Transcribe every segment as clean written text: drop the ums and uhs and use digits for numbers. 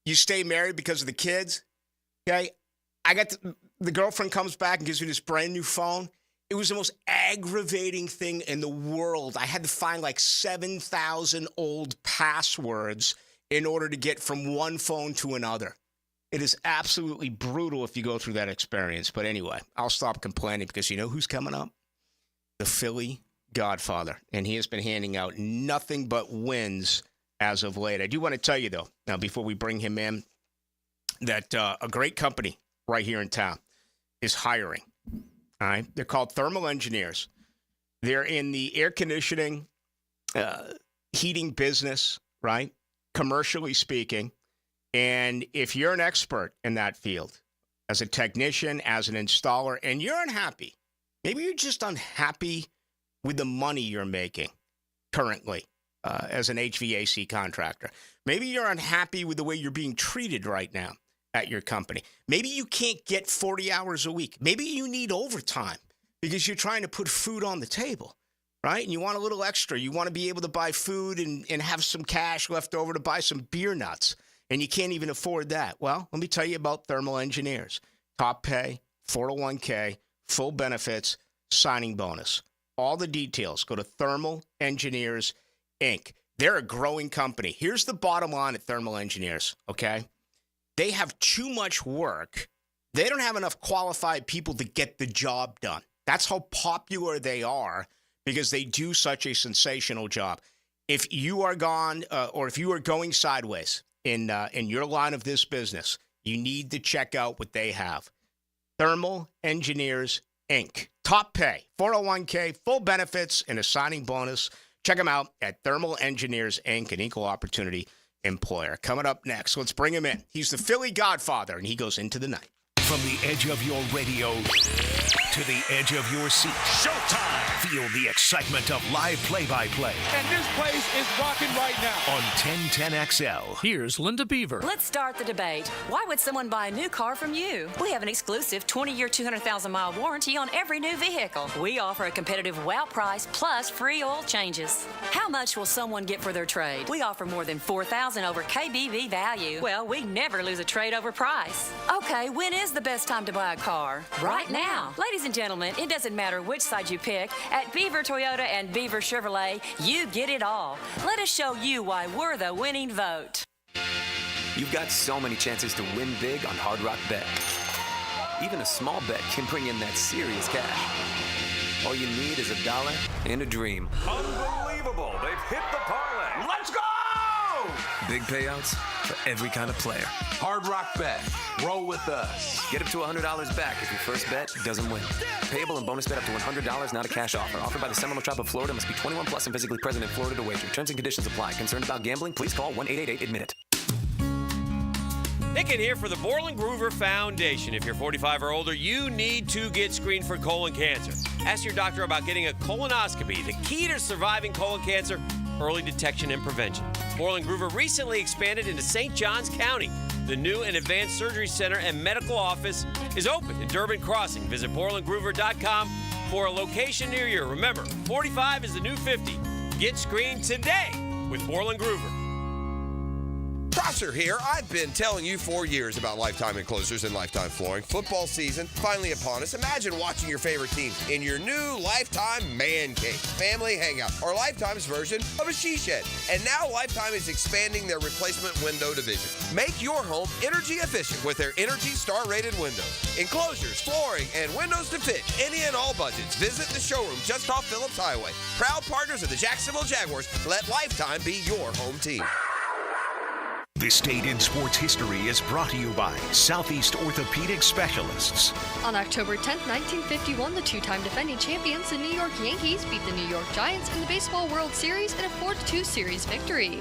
You stay married because of the kids. Okay, I got the girlfriend comes back and gives me this brand new phone. It was the most aggravating thing in the world. I had to find like 7,000 old passwords in order to get from one phone to another. It is absolutely brutal if you go through that experience. But anyway, I'll stop complaining because you know who's coming up? The Philly Godfather. And he has been handing out nothing but wins as of late. I do want to tell you, though, now before we bring him in, that a great company right here in town is hiring. All right? They're called Thermal Engineers. They're in the air conditioning, heating business, right? Commercially speaking. And if you're an expert in that field, as a technician, as an installer, and you're unhappy, maybe you're just unhappy with the money you're making currently as an HVAC contractor. Maybe you're unhappy with the way you're being treated right now at your company. Maybe you can't get 40 hours a week. Maybe you need overtime because you're trying to put food on the table, right? And you want a little extra. You want to be able to buy food and have some cash left over to buy some beer nuts. And you can't even afford that. Well, let me tell you about Thermal Engineers. Top pay, 401k, full benefits, signing bonus. All the details. Go to Thermal Engineers, Inc. They're a growing company. Here's the bottom line at Thermal Engineers, okay? They have too much work. They don't have enough qualified people to get the job done. That's how popular they are because they do such a sensational job. If you are gone or if you are going sideways in your line of this business, you need to check out what they have. Thermal Engineers, Inc. Top pay, 401k, full benefits, and a signing bonus. Check them out at Thermal Engineers, Inc., an equal opportunity employer. Coming up next, let's bring him in. He's the Philly Godfather, and he goes into the night. From the edge of your radio to the edge of your seat. Showtime! Feel the excitement of live play-by-play. And this place is rocking right now. On 1010XL. Here's Linda Beaver. Let's start the debate. Why would someone buy a new car from you? We have an exclusive 20-year, 200,000-mile warranty on every new vehicle. We offer a competitive wow price plus free oil changes. How much will someone get for their trade? We offer more than $4,000 over KBV value. Well, we never lose a trade over price. Okay, when is the best time to buy a car? Right now. Ladies and gentlemen, it doesn't matter which side you pick. At Beaver Toyota and Beaver Chevrolet, you get it all. Let us show you why we're the winning vote. You've got so many chances to win big on Hard Rock Bet. Even a small bet can bring in that serious cash. All you need is $1 and a dream. Unbelievable. They've hit the parlay. Let's go! Big payouts for every kind of player. Hard Rock Bet. Roll with us. Get up to $100 back if your first bet doesn't win. Payable and bonus bet up to $100, not a cash offer. Offered by the Seminole Tribe of Florida. Must be 21 plus and physically present in Florida to wager. Terms and conditions apply. Concerned about gambling? Please call 1-888-ADMIT-IT. Nick in here for the Borland Groover Foundation. If you're 45 or older, you need to get screened for colon cancer. Ask your doctor about getting a colonoscopy. The key to surviving colon cancer, early detection and prevention. Borland Groover recently expanded into St. Johns County. The new and advanced surgery center and medical office is open in Durbin Crossing. Visit BorlandGroover.com for a location near you. Remember, 45 is the new 50. Get screened today with Borland Groover. Prosser here. I've been telling you for years about Lifetime Enclosures and Lifetime Flooring. Football season finally upon us. Imagine watching your favorite team in your new Lifetime Man Cave, family hangout, or Lifetime's version of a she shed. And now Lifetime is expanding their replacement window division. Make your home energy efficient with their Energy Star-rated windows. Enclosures, flooring, and windows to fit any and all budgets. Visit the showroom just off Phillips Highway. Proud partners of the Jacksonville Jaguars. Let Lifetime be your home team. This Date in Sports History is brought to you by Southeast Orthopedic Specialists. On October 10th, 1951, the two-time defending champions, the New York Yankees, beat the New York Giants in the Baseball World Series in a 4-2 series victory.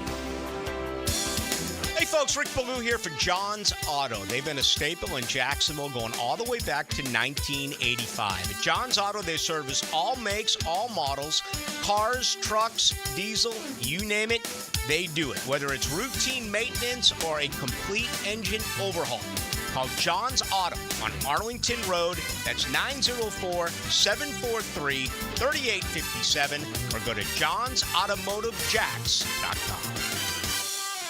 Hey folks, Rick Ballou here for John's Auto. They've been a staple in Jacksonville going all the way back to 1985. At John's Auto, they service all makes, all models, cars, trucks, diesel, you name it, they do it. Whether it's routine maintenance or a complete engine overhaul. Call John's Auto on Arlington Road. That's 904-743-3857 or go to johnsautomotivejacks.com.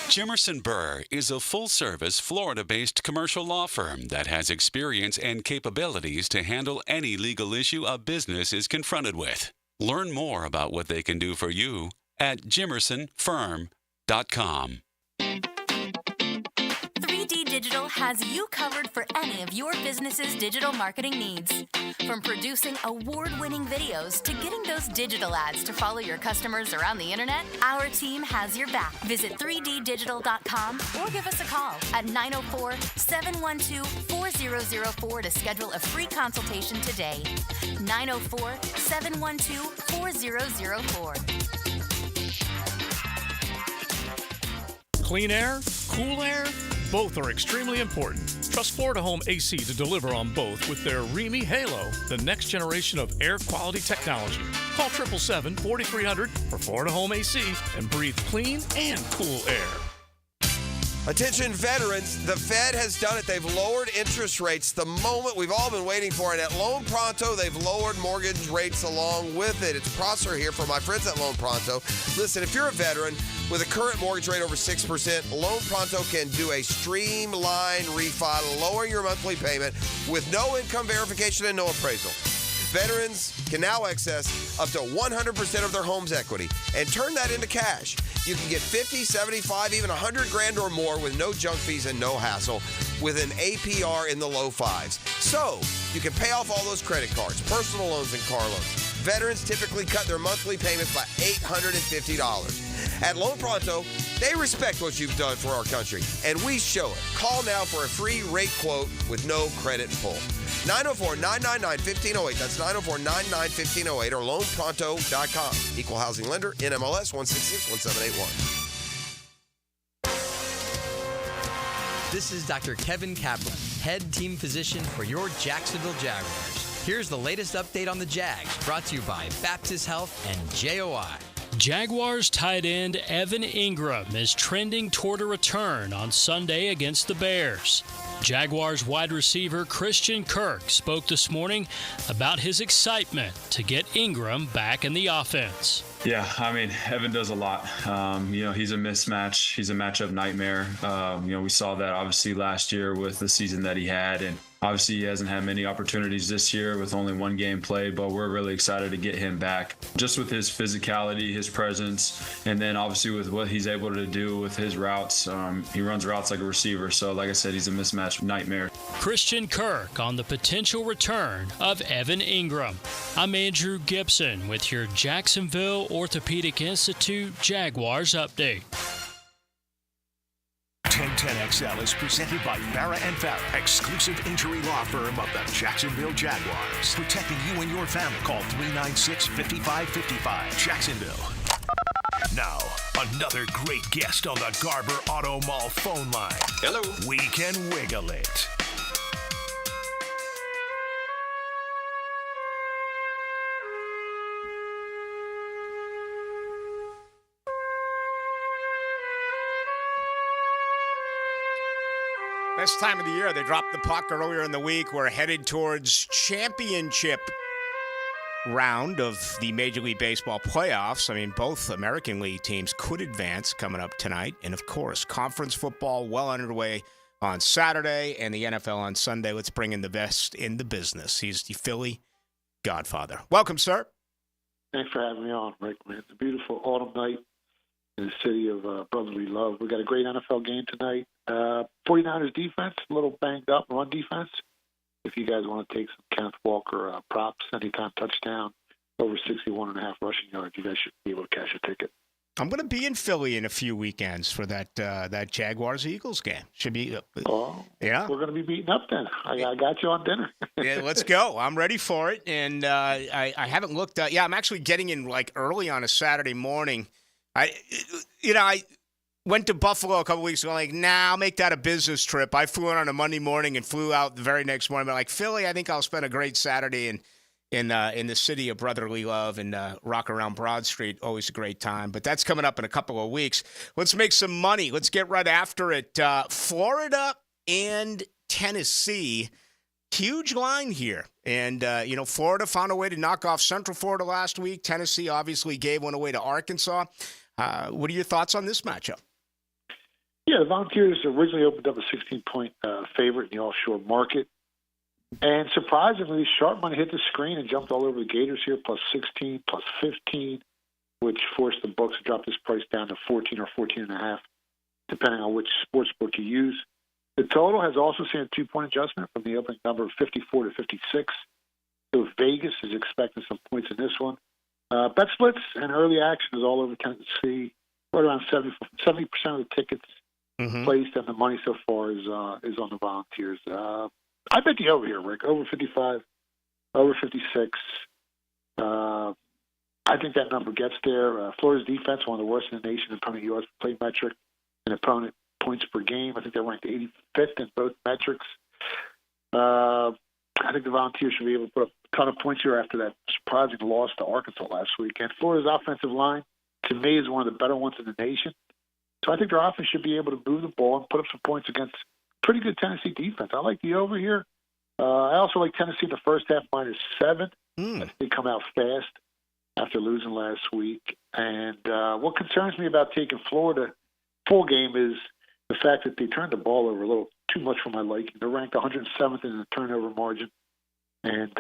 Jimerson Burr is a full-service, Florida-based commercial law firm that has experience and capabilities to handle any legal issue a business is confronted with. Learn more about what they can do for you at jimersonfirm.com. 3D Digital has you covered for any of your business's digital marketing needs. From producing award-winning videos to getting those digital ads to follow your customers around the internet, our team has your back. Visit 3ddigital.com or give us a call at 904-712-4004 to schedule a free consultation today. 904-712-4004. Clean air, cool air, both are extremely important. Trust Florida Home AC to deliver on both with their Remy Halo, the next generation of air quality technology. Call 777-4300 for Florida Home AC and breathe clean and cool air. Attention veterans, the Fed has done it. They've lowered interest rates, the moment we've all been waiting for. And at Loan Pronto, they've lowered mortgage rates along with it. It's Prosser here for my friends at Loan Pronto. Listen, if you're a veteran with a current mortgage rate over 6%, Loan Pronto can do a streamlined refi, lowering your monthly payment with no income verification and no appraisal. Veterans can now access up to 100% of their home's equity and turn that into cash. You can get 50, 75, even 100 grand or more with no junk fees and no hassle with an APR in the low fives. So you can pay off all those credit cards, personal loans, and car loans. Veterans typically cut their monthly payments by $850. At Loan Pronto, they respect what you've done for our country, and we show it. Call now for a free rate quote with no credit pull. 904-999-1508. That's 904-999-1508 or loanpronto.com. Equal housing lender, NMLS 1661781. This is Dr. Kevin Kaplan, head team physician for your Jacksonville Jaguars. Here's the latest update on the Jags, brought to you by Baptist Health and JOI. Jaguars tight end Evan Ingram is trending toward a return on Sunday against the Bears. Jaguars wide receiver Christian Kirk spoke this morning about his excitement to get Ingram back in the offense. Yeah, I mean, Evan does a lot. He's a mismatch. He's a matchup nightmare. We saw that obviously last year with the season that he had, and obviously he hasn't had many opportunities this year with only one game played, but we're really excited to get him back. Just with his physicality, his presence, and then obviously with what he's able to do with his routes. He runs routes like a receiver, so like I said, he's a mismatch nightmare. Christian Kirk on the potential return of Evan Ingram. I'm Andrew Gibson with your Jacksonville Orthopedic Institute Jaguars update. 1010XL is presented by Farah & Farah, exclusive injury law firm of the Jacksonville Jaguars. Protecting you and your family. Call 396-5555. Jacksonville. Now, another great guest on the Garber Auto Mall phone line. Hello. We can wiggle it. Best time of the year. They dropped the puck earlier in the week. We're headed towards championship round of the Major League Baseball playoffs. I mean, both American League teams could advance coming up tonight. And, of course, conference football well underway on Saturday and the NFL on Sunday. Let's bring in the best in the business. He's the Philly Godfather. Welcome, sir. Thanks for having me on, Rick. Man, it's a beautiful autumn night in the city of brotherly love. We got a great NFL game tonight. 49ers defense, a little banged up, run defense. If you guys want to take some Kenneth Walker props, anytime touchdown, over 61.5 rushing yards, you guys should be able to cash a ticket. I'm going to be in Philly in a few weekends for that Jaguars-Eagles game. Should be. Yeah. We're going to be meeting up then. I got you on dinner. Yeah, let's go. I'm ready for it, and I haven't looked. I'm actually getting in like early on a Saturday morning. I went to Buffalo a couple weeks ago. Like, I'll make that a business trip. I flew in on a Monday morning and flew out the very next morning. But like Philly, I think I'll spend a great Saturday in the city of brotherly love and rock around Broad Street. Always a great time. But that's coming up in a couple of weeks. Let's make some money. Let's get right after it. Florida and Tennessee. Huge line here. And, Florida found a way to knock off Central Florida last week. Tennessee obviously gave one away to Arkansas. What are your thoughts on this matchup? Yeah, the Volunteers originally opened up a 16-point favorite in the offshore market. And surprisingly, sharp money hit the screen and jumped all over the Gators here, plus 16, plus 15, which forced the books to drop this price down to 14 or 14.5, depending on which sports book you use. The total has also seen a 2-point adjustment from the opening number of 54 to 56. So Vegas is expecting some points in this one. Bet splits and early action is all over Tennessee. Right around 70% of the tickets placed, and the money so far is on the Volunteers. I bet the over here, Rick. Over 55, over 56. I think that number gets there. Florida's defense, one of the worst in the nation, opponent yards per play metric, and opponent points per game. I think they're ranked 85th in both metrics. I think the Volunteers should be able to put up a ton of points here after that surprising loss to Arkansas last week. And Florida's offensive line, to me, is one of the better ones in the nation. So I think their offense should be able to move the ball and put up some points against pretty good Tennessee defense. I like the over here. I also like Tennessee in the first half -7. They come out fast after losing last week. And what concerns me about taking Florida full game is the fact that they turned the ball over a little too much for my liking. They're ranked 107th in the turnover margin, and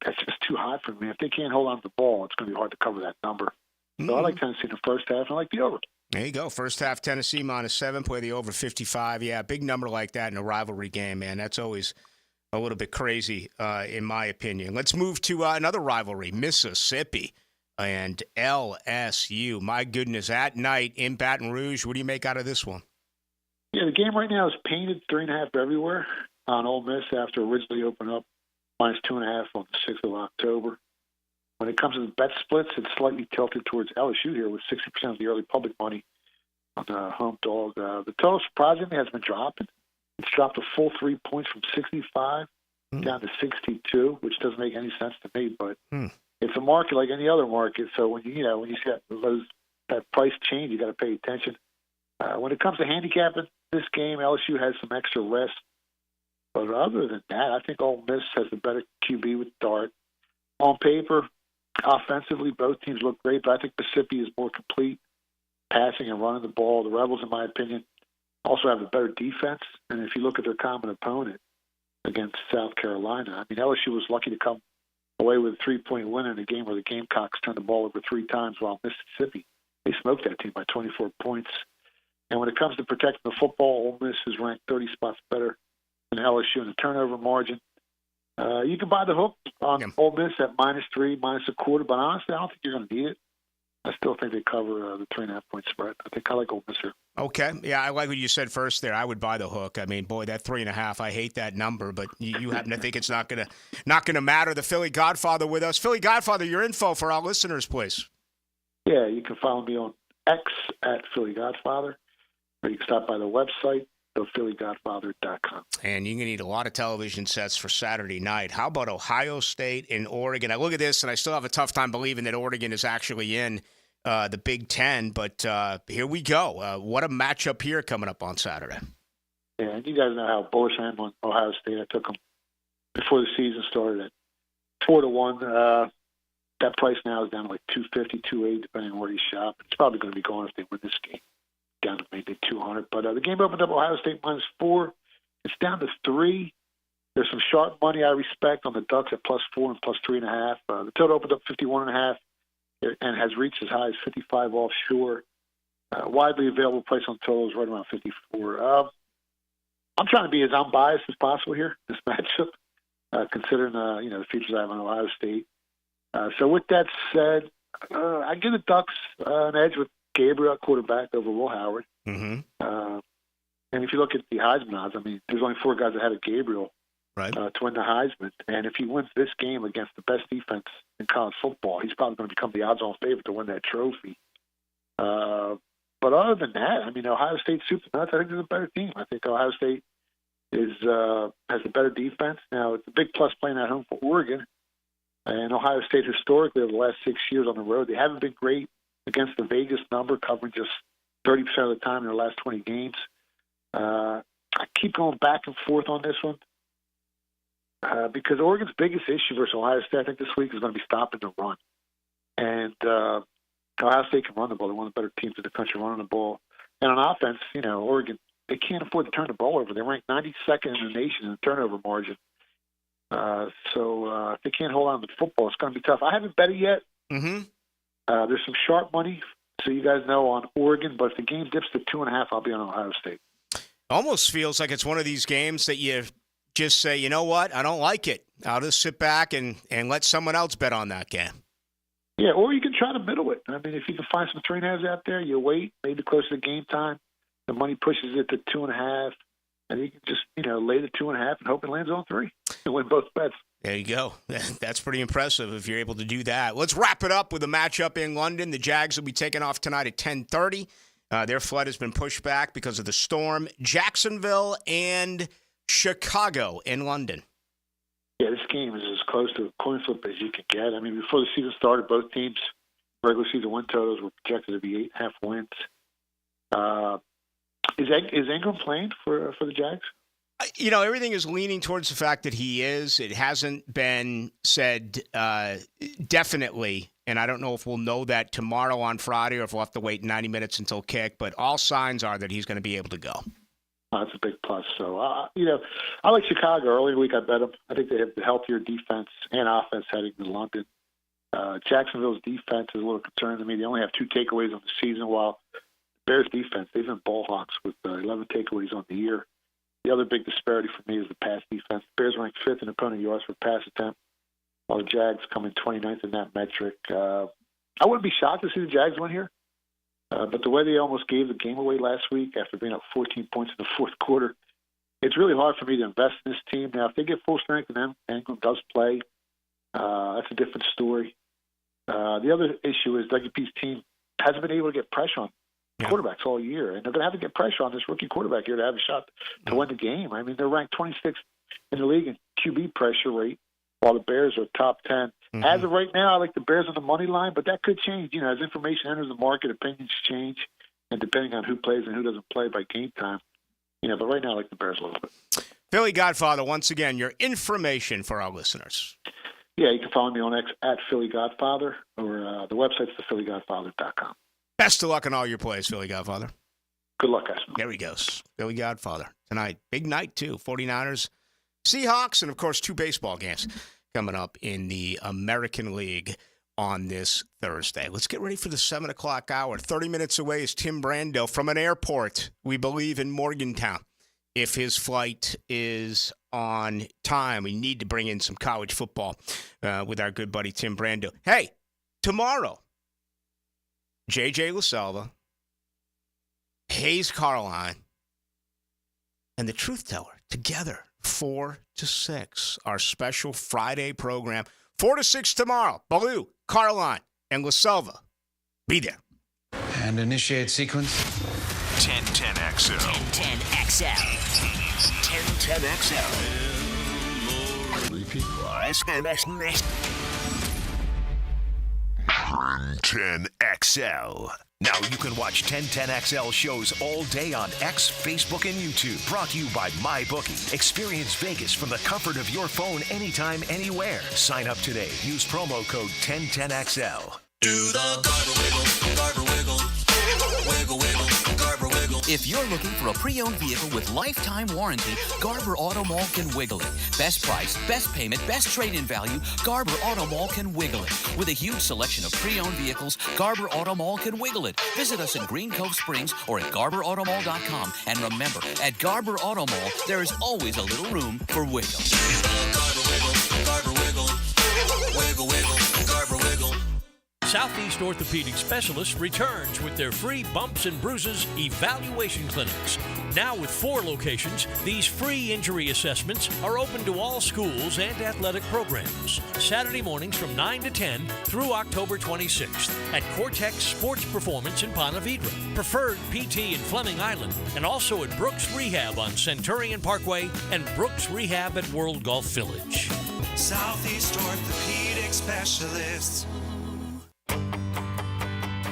that's just too high for me. If they can't hold on to the ball, it's going to be hard to cover that number. So I like Tennessee in the first half, and I like the over. There you go. First half, Tennessee -7, play the over 55. Yeah, big number like that in a rivalry game, man. That's always a little bit crazy, in my opinion. Let's move to another rivalry, Mississippi and LSU. My goodness, at night in Baton Rouge, what do you make out of this one? Yeah, the game right now is painted 3.5 everywhere on Ole Miss after originally opened up -2.5 on the 6th of October. When it comes to the bet splits, it's slightly tilted towards LSU here with 60% of the early public money on the home dog. The total, surprisingly, has been dropping. It's dropped a full 3 points from 65 down to 62, which doesn't make any sense to me. But it's a market like any other market, so when you see that price change, you got to pay attention. When it comes to handicapping this game, LSU has some extra rest. But other than that, I think Ole Miss has the better QB with Dart. On paper, offensively, both teams look great, but I think Mississippi is more complete, passing and running the ball. The Rebels, in my opinion, also have a better defense. And if you look at their common opponent against South Carolina, I mean, LSU was lucky to come away with a 3-point win in a game where the Gamecocks turned the ball over 3 times, while Mississippi, they smoked that team by 24 points. And when it comes to protecting the football, Ole Miss is ranked 30 spots better than LSU in the turnover margin. You can buy the hook on Ole Miss at -3, -1/4, but honestly, I don't think you're going to need it. I still think they cover the 3.5-point spread. I think I like Ole Miss here. Okay. Yeah, I like what you said first there. I would buy the hook. I mean, boy, that 3.5, I hate that number, but you happen to think it's not gonna matter. The Philly Godfather with us. Philly Godfather, your info for our listeners, please. Yeah, you can follow me on X at Philly Godfather, or you can stop by the website, phillygodfather.com. And you're going to need a lot of television sets for Saturday night. How about Ohio State and Oregon? I look at this, and I still have a tough time believing that Oregon is actually in the Big Ten, but here we go. What a matchup here coming up on Saturday. Yeah, and you guys know how bullish I am on Ohio State. I took them before the season started at 4-1. That price now is down to like 250, 280, depending on where you shop. It's probably going to be gone if they win this game, down to maybe 200. But the game opened up Ohio State -4. It's down to 3. There's some sharp money I respect on the Ducks at +4 and +3.5. The total opened up 51.5 and has reached as high as 55 offshore. Widely available price on total is right around 54. I'm trying to be as unbiased as possible here, this matchup, considering the features I have on Ohio State. So with that said, I give the Ducks an edge with Gabriel at quarterback over Will Howard. And if you look at the Heisman odds, I mean, there's only 4 guys ahead of Gabriel to win the Heisman. And if he wins this game against the best defense in college football, he's probably going to become the odds-on favorite to win that trophy. But other than that, I mean, Ohio State soup to nuts, I think they're a better team. I think Ohio State has a better defense. Now, it's a big plus playing at home for Oregon. And Ohio State, historically, over the last 6 years on the road, they haven't been great against the Vegas number, covering just 30% of the time in their last 20 games. I keep going back and forth on this one because Oregon's biggest issue versus Ohio State, I think, this week is going to be stopping the run. And Ohio State can run the ball. They're one of the better teams in the country running the ball. And on offense, Oregon, they can't afford to turn the ball over. They're ranked 92nd in the nation in the turnover margin. So if they can't hold on to the football, it's going to be tough. I haven't bet it yet. Mm-hmm. There's some sharp money, so you guys know, on Oregon. But if the game dips to 2.5, I'll be on Ohio State. Almost feels like it's one of these games that you just say, you know what, I don't like it. I'll just sit back and let someone else bet on that game. Yeah, or you can try to middle it. I mean, if you can find some 3.5s out there, you wait, maybe close to game time. The money pushes it to 2.5, and you can just, lay the 2.5 and hope it lands on 3 and win both bets. There you go. That's pretty impressive if you're able to do that. Let's wrap it up with a matchup in London. The Jags will be taking off tonight at 10:30. Their flight has been pushed back because of the storm. Jacksonville and Chicago in London. Yeah, this game is as close to a coin flip as you can get. I mean, before the season started, both teams' regular season win totals were projected to be 8.5 wins. Is Ingram playing for the Jags? Everything is leaning towards the fact that he is. It hasn't been said definitely, and I don't know if we'll know that tomorrow on Friday or if we'll have to wait 90 minutes until kick, but all signs are that he's going to be able to go. That's a big plus. So, I like Chicago. Early in the week, I bet them. I think they have the healthier defense and offense heading to London. Jacksonville's defense is a little concerning to me. They only have 2 takeaways on the season, while Bears defense, they've been ball hawks with 11 takeaways on the year. The other big disparity for me is the pass defense. The Bears ranked 5th in opponent yards per pass attempt, while the Jags come in 29th in that metric. I wouldn't be shocked to see the Jags win here, but the way they almost gave the game away last week after being up 14 points in the fourth quarter, it's really hard for me to invest in this team. Now, if they get full strength and Ingram does play, that's a different story. The other issue is WP's team hasn't been able to get pressure on quarterbacks all year, and they're going to have to get pressure on this rookie quarterback here to have a shot to win the game. I mean, they're ranked 26th in the league in QB pressure rate, while the Bears are top 10. Mm-hmm. As of right now, I like the Bears on the money line, but that could change. As information enters the market, opinions change, and depending on who plays and who doesn't play by game time. But right now, I like the Bears a little bit. Philly Godfather, once again, your information for our listeners. Yeah, you can follow me on X at Philly Godfather, or the website's thephillygodfather.com. Best of luck in all your plays, Philly Godfather. Good luck, guys. There he goes. Philly Godfather. Tonight, big night, too. 49ers, Seahawks, and, of course, 2 baseball games coming up in the American League on this Thursday. Let's get ready for the 7 o'clock hour. 30 minutes away is Tim Brando from an airport, we believe, in Morgantown. If his flight is on time, we need to bring in some college football with our good buddy Tim Brando. Hey, tomorrow, J.J. LaSalva, Hayes Carline, and the Truth Teller together, 4 to 6, our special Friday program. 4 to 6 tomorrow. Ballou, Carline, and LaSalva. Be there. And initiate sequence. 1010XL. 1010XL. 1010XL. Repeat. 1010XL. Now you can watch 1010XL shows all day on X, Facebook, and YouTube. Brought to you by MyBookie. Experience Vegas from the comfort of your phone anytime, anywhere. Sign up today. Use promo code 1010XL. Do the Garber wiggle, Garber wiggle, wiggle, wiggle, Garber wiggle. If you're looking for a pre-owned vehicle with lifetime warranty, Garber Auto Mall can wiggle it. Best price, best payment, best trade-in value, Garber Auto Mall can wiggle it. With a huge selection of pre-owned vehicles, Garber Auto Mall can wiggle it. Visit us in Green Cove Springs or at GarberAutomall.com. And remember, at Garber Auto Mall, there is always a little room for wiggle. Garber wiggle, Garber wiggle, wiggle, wiggle, Garber wiggle. Southeast Orthopedic Specialists returns with their free bumps and bruises evaluation clinics. Now with 4 locations, these free injury assessments are open to all schools and athletic programs. Saturday mornings from 9 to 10 through October 26th at Cortex Sports Performance in Ponte Vedra, Preferred PT in Fleming Island, and also at Brooks Rehab on Centurion Parkway and Brooks Rehab at World Golf Village. Southeast Orthopedic Specialists.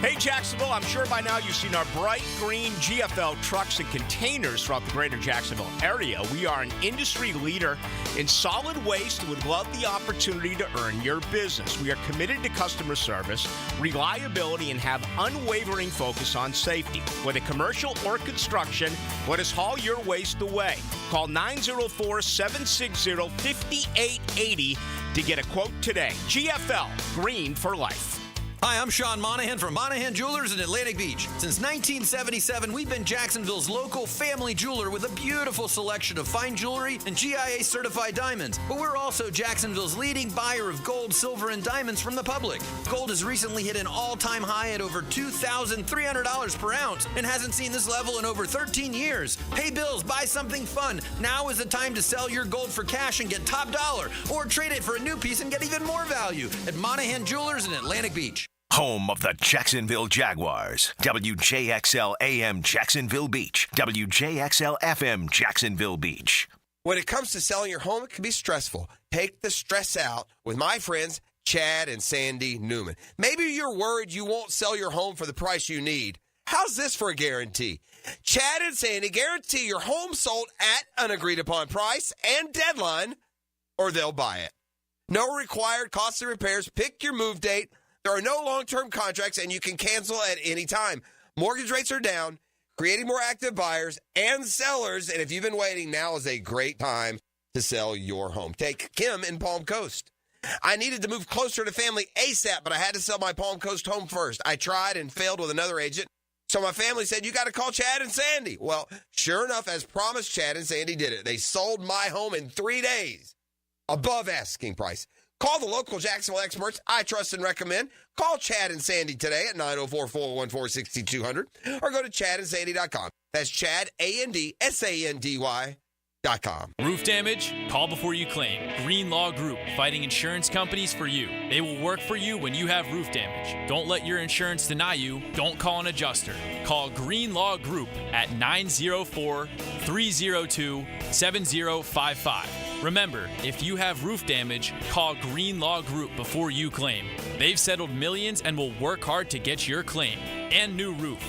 Hey, Jacksonville, I'm sure by now you've seen our bright green GFL trucks and containers throughout the greater Jacksonville area. We are an industry leader in solid waste and would love the opportunity to earn your business. We are committed to customer service, reliability, and have unwavering focus on safety. Whether commercial or construction, let us haul your waste away. Call 904-760-5880 to get a quote today. GFL, green for life. Hi, I'm Sean Monahan from Monahan Jewelers in Atlantic Beach. Since 1977, we've been Jacksonville's local family jeweler with a beautiful selection of fine jewelry and GIA-certified diamonds. But we're also Jacksonville's leading buyer of gold, silver, and diamonds from the public. Gold has recently hit an all-time high at over $2,300 per ounce and hasn't seen this level in over 13 years. Pay bills, buy something fun. Now is the time to sell your gold for cash and get top dollar, or trade it for a new piece and get even more value at Monahan Jewelers in Atlantic Beach. Home of the Jacksonville Jaguars. WJXL AM Jacksonville Beach. WJXL FM Jacksonville Beach. When it comes to selling your home, it can be stressful. Take the stress out with my friends, Chad and Sandy Newman. Maybe you're worried you won't sell your home for the price you need. How's this for a guarantee? Chad and Sandy guarantee your home sold at an agreed-upon price and deadline, or they'll buy it. No required costs and repairs. Pick your move date. There are no long-term contracts, and you can cancel at any time. Mortgage rates are down, creating more active buyers and sellers. And if you've been waiting, now is a great time to sell your home. Take Kim in Palm Coast. I needed to move closer to family ASAP, but I had to sell my Palm Coast home first. I tried and failed with another agent. So my family said, you got to call Chad and Sandy. Well, sure enough, as promised, Chad and Sandy did it. They sold my home in 3 days, above asking price. Call the local Jacksonville experts I trust and recommend. Call Chad and Sandy today at 904-414-6200 or go to chadandsandy.com. That's Chad, ANDSANDY.com. Roof damage? Call before you claim. Green Law Group, fighting insurance companies for you. They will work for you when you have roof damage. Don't let your insurance deny you. Don't call an adjuster. Call Green Law Group at 904-302-7055. Remember, if you have roof damage, call Green Law Group before you claim. They've settled millions and will work hard to get your claim and new roof.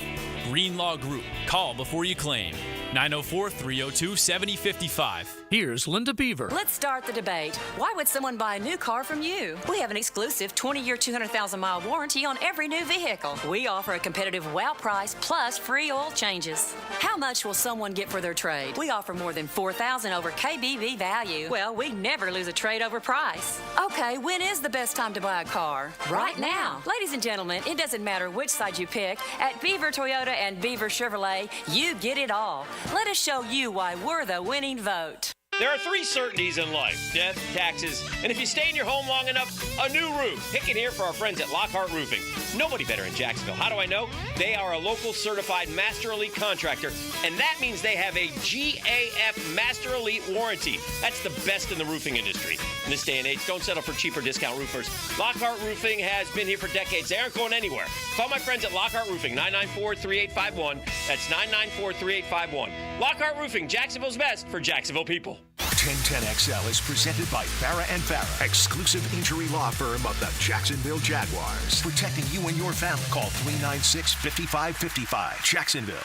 Green Law Group. Call before you claim. 904-302-7055. Here's Linda Beaver. Let's start the debate. Why would someone buy a new car from you? We have an exclusive 20-year, 200,000-mile warranty on every new vehicle. We offer a competitive wow price plus free oil changes. How much will someone get for their trade? We offer more than $4,000 over KBV value. Well, we never lose a trade over price. Okay, when is the best time to buy a car? Right now. Ladies and gentlemen, it doesn't matter which side you pick. At Beaver Toyota and Beaver Chevrolet, you get it all. Let us show you why we're the winning vote. There are 3 certainties in life: death, taxes, and if you stay in your home long enough, a new roof. Pick it here for our friends at Lockhart Roofing. Nobody better in Jacksonville. How do I know? They are a local certified Master Elite contractor, and that means they have a GAF Master Elite warranty. That's the best in the roofing industry. In this day and age, don't settle for cheaper discount roofers. Lockhart Roofing has been here for decades. They aren't going anywhere. Call my friends at Lockhart Roofing, 994-3851. That's 994-3851. Lockhart Roofing, Jacksonville's best for Jacksonville people. 1010XL is presented by Farah & Farah, exclusive injury law firm of the Jacksonville Jaguars. Protecting you and your family. Call 396-5555. Jacksonville.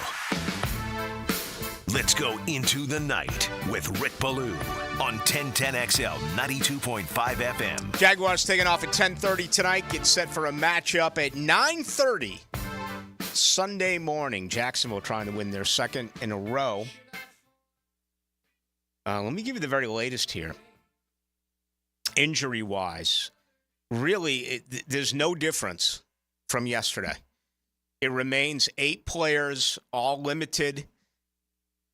Let's go into the night with Rick Ballou on 1010XL 92.5 FM. Jaguars taking off at 10:30 tonight. Get set for a matchup at 9:30 Sunday morning. Jacksonville trying to win their second in a row. Let me give you the very latest here. Injury-wise, really, there's no difference from yesterday. It remains 8 players, all limited.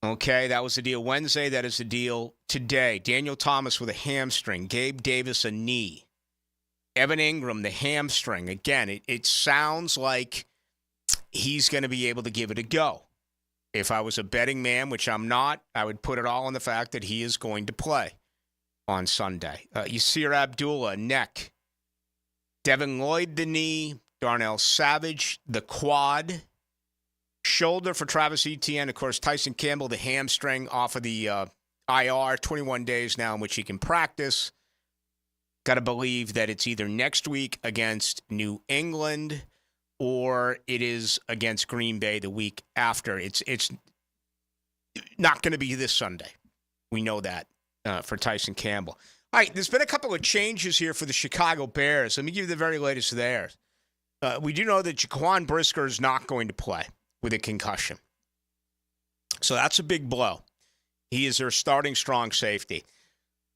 Okay, that was the deal Wednesday. That is the deal today. Daniel Thomas with a hamstring. Gabe Davis, a knee. Evan Ingram, the hamstring. Again, it sounds like he's going to be able to give it a go. If I was a betting man, which I'm not, I would put it all on the fact that he is going to play on Sunday. Yasir Abdullah, neck. Devin Lloyd, the knee. Darnell Savage, the quad. Shoulder for Travis Etienne. Of course, Tyson Campbell, the hamstring off of the IR. 21 days now in which he can practice. Got to believe that it's either next week against New England or it is against Green Bay the week after. It's not going to be this Sunday. We know that for Tyson Campbell. All right, there's been a couple of changes here for the Chicago Bears. Let me give you the very latest there. We do know that Jaquan Brisker is not going to play with a concussion. So that's a big blow. He is their starting strong safety.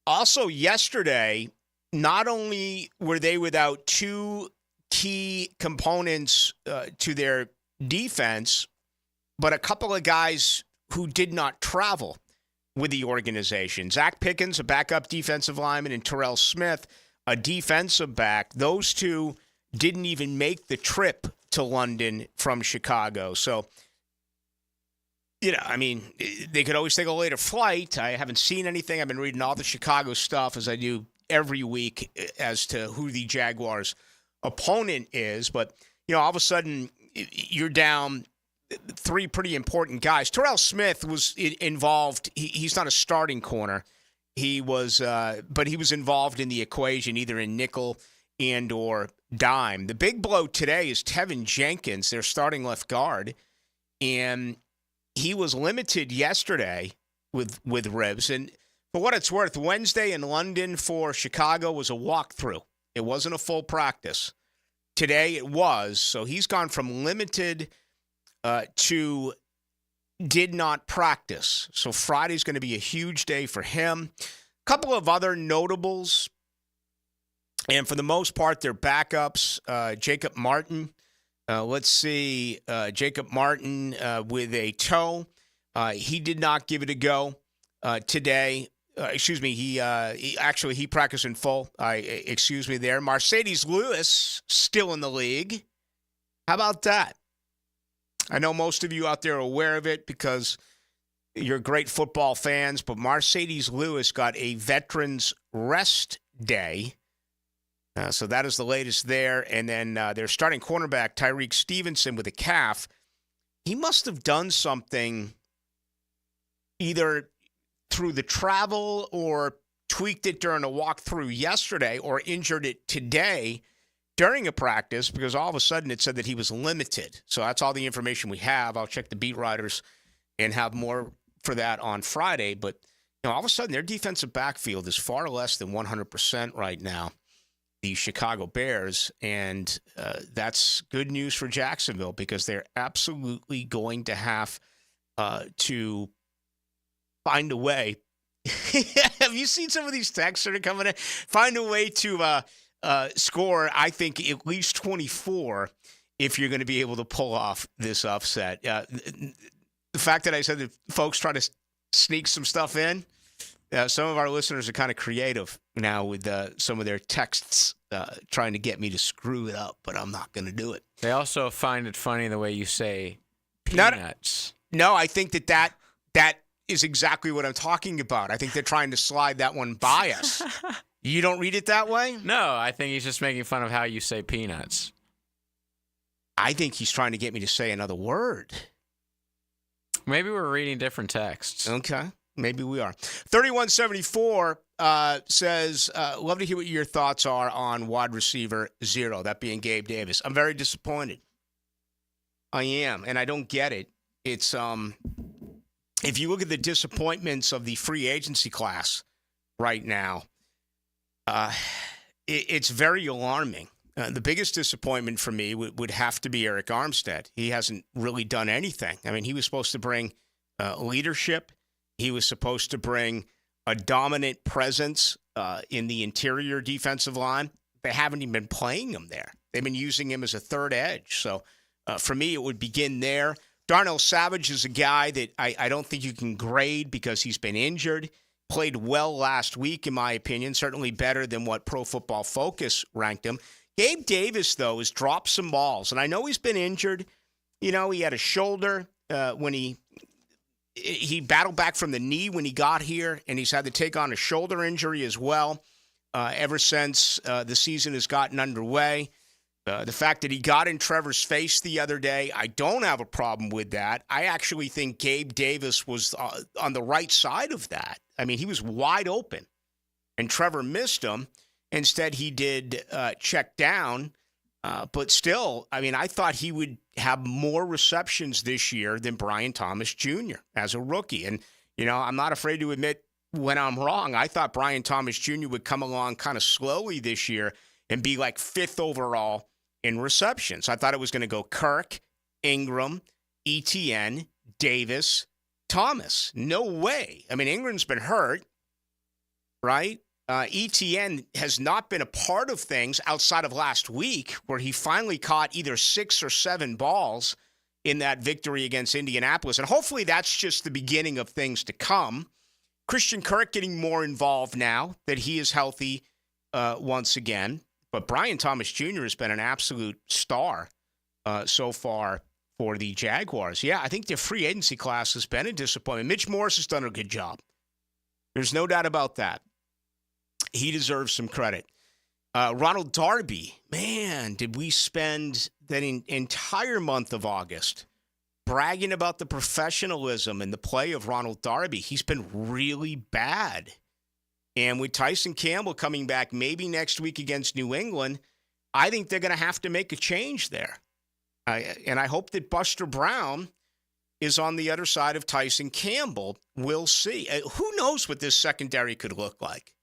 Also, yesterday, not only were they without two key components to their defense, but a couple of guys who did not travel with the organization. Zach Pickens, a backup defensive lineman, and Terrell Smith, a defensive back. Those two didn't even make the trip to London from Chicago. So, I mean, they could always take a later flight. I haven't seen anything. I've been reading all the Chicago stuff, as I do every week, as to who the Jaguars' opponent is. But, all of a sudden, you're down three pretty important guys. Terrell Smith was involved. He's not a starting corner. He was, but he was involved in the equation, either in nickel and or dime. The big blow today is Tevin Jenkins, their starting left guard, and he was limited yesterday with ribs. And for what it's worth, Wednesday in London for Chicago was a walkthrough. It wasn't a full practice. Today it was. So he's gone from limited to did not practice. So Friday's going to be a huge day for him. A couple of other notables, and for the most part, they're backups. Jacob Martin. Jacob Martin with a toe. He did not give it a go today. He practiced in full. There. Mercedes Lewis still in the league. How about that? I know most of you out there are aware of it because you're great football fans, but Mercedes Lewis got a veterans rest day. So that is the latest there. And then their starting cornerback, Tyreek Stevenson, with a calf. He must have done something either through the travel or tweaked it during a walkthrough yesterday or injured it today during a practice, because all of a sudden it said that he was limited. So that's all the information we have. I'll check the beat writers and have more for that on Friday. But all of a sudden their defensive backfield is far less than 100% right now, the Chicago Bears, and that's good news for Jacksonville because they're absolutely going to have to find a way. Have you seen some of these texts that are coming in? Find a way to score, I think, at least 24 if you're going to be able to pull off this upset. The fact that I said that folks try to sneak some stuff in, some of our listeners are kind of creative now with some of their texts trying to get me to screw it up, but I'm not going to do it. They also find it funny the way you say peanuts. No, I think that is exactly what I'm talking about. I think they're trying to slide that one by us. You don't read it that way? No, I think he's just making fun of how you say peanuts. I think he's trying to get me to say another word. Maybe we're reading different texts. Okay, maybe we are. 3174 says, love to hear what your thoughts are on wide receiver 0, that being Gabe Davis. I'm very disappointed. I am, and I don't get it. It's if you look at the disappointments of the free agency class right now, it's very alarming. The biggest disappointment for me would have to be Eric Armstead. He hasn't really done anything. I mean, he was supposed to bring leadership. He was supposed to bring a dominant presence in the interior defensive line. They haven't even been playing him there. They've been using him as a third edge. So for me, it would begin there. Darnell Savage is a guy that I don't think you can grade because he's been injured. Played well last week, in my opinion, certainly better than what Pro Football Focus ranked him. Gabe Davis, though, has dropped some balls, and I know he's been injured. He had a shoulder when he battled back from the knee when he got here, and he's had to take on a shoulder injury as well ever since the season has gotten underway. The fact that he got in Trevor's face the other day, I don't have a problem with that. I actually think Gabe Davis was on the right side of that. I mean, he was wide open, and Trevor missed him. Instead, he did check down But still, I mean, I thought he would have more receptions this year than Brian Thomas Jr. as a rookie. And, I'm not afraid to admit when I'm wrong. I thought Brian Thomas Jr. would come along kind of slowly this year and be like 5th overall in receptions. I thought it was going to go Kirk, Ingram, Etienne, Davis, Thomas. No way. I mean, Ingram's been hurt, right? Etienne has not been a part of things outside of last week where he finally caught either 6 or 7 balls in that victory against Indianapolis. And hopefully that's just the beginning of things to come. Christian Kirk getting more involved now that he is healthy once again. But Brian Thomas Jr. has been an absolute star so far for the Jaguars. Yeah, I think their free agency class has been a disappointment. Mitch Morse has done a good job. There's no doubt about that. He deserves some credit. Ronald Darby, man, did we spend that entire month of August bragging about the professionalism and the play of Ronald Darby. He's been really bad. And with Tyson Campbell coming back maybe next week against New England, I think they're going to have to make a change there. And I hope that Buster Brown is on the other side of Tyson Campbell. We'll see. Who knows what this secondary could look like?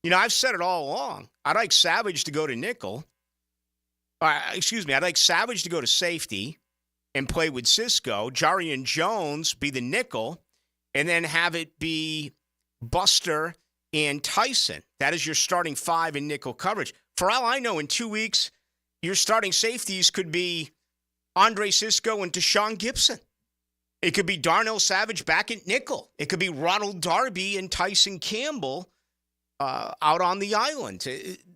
I've said it all along. I'd like Savage to go to nickel. I'd like Savage to go to safety and play with Cisco. Jarian Jones be the nickel, and then have it be Buster and Tyson. That is your starting 5 in nickel coverage. For all I know, in 2 weeks, your starting safeties could be Andre Cisco and Deshaun Gibson. It could be Darnell Savage back at nickel. It could be Ronald Darby and Tyson Campbell out on the island.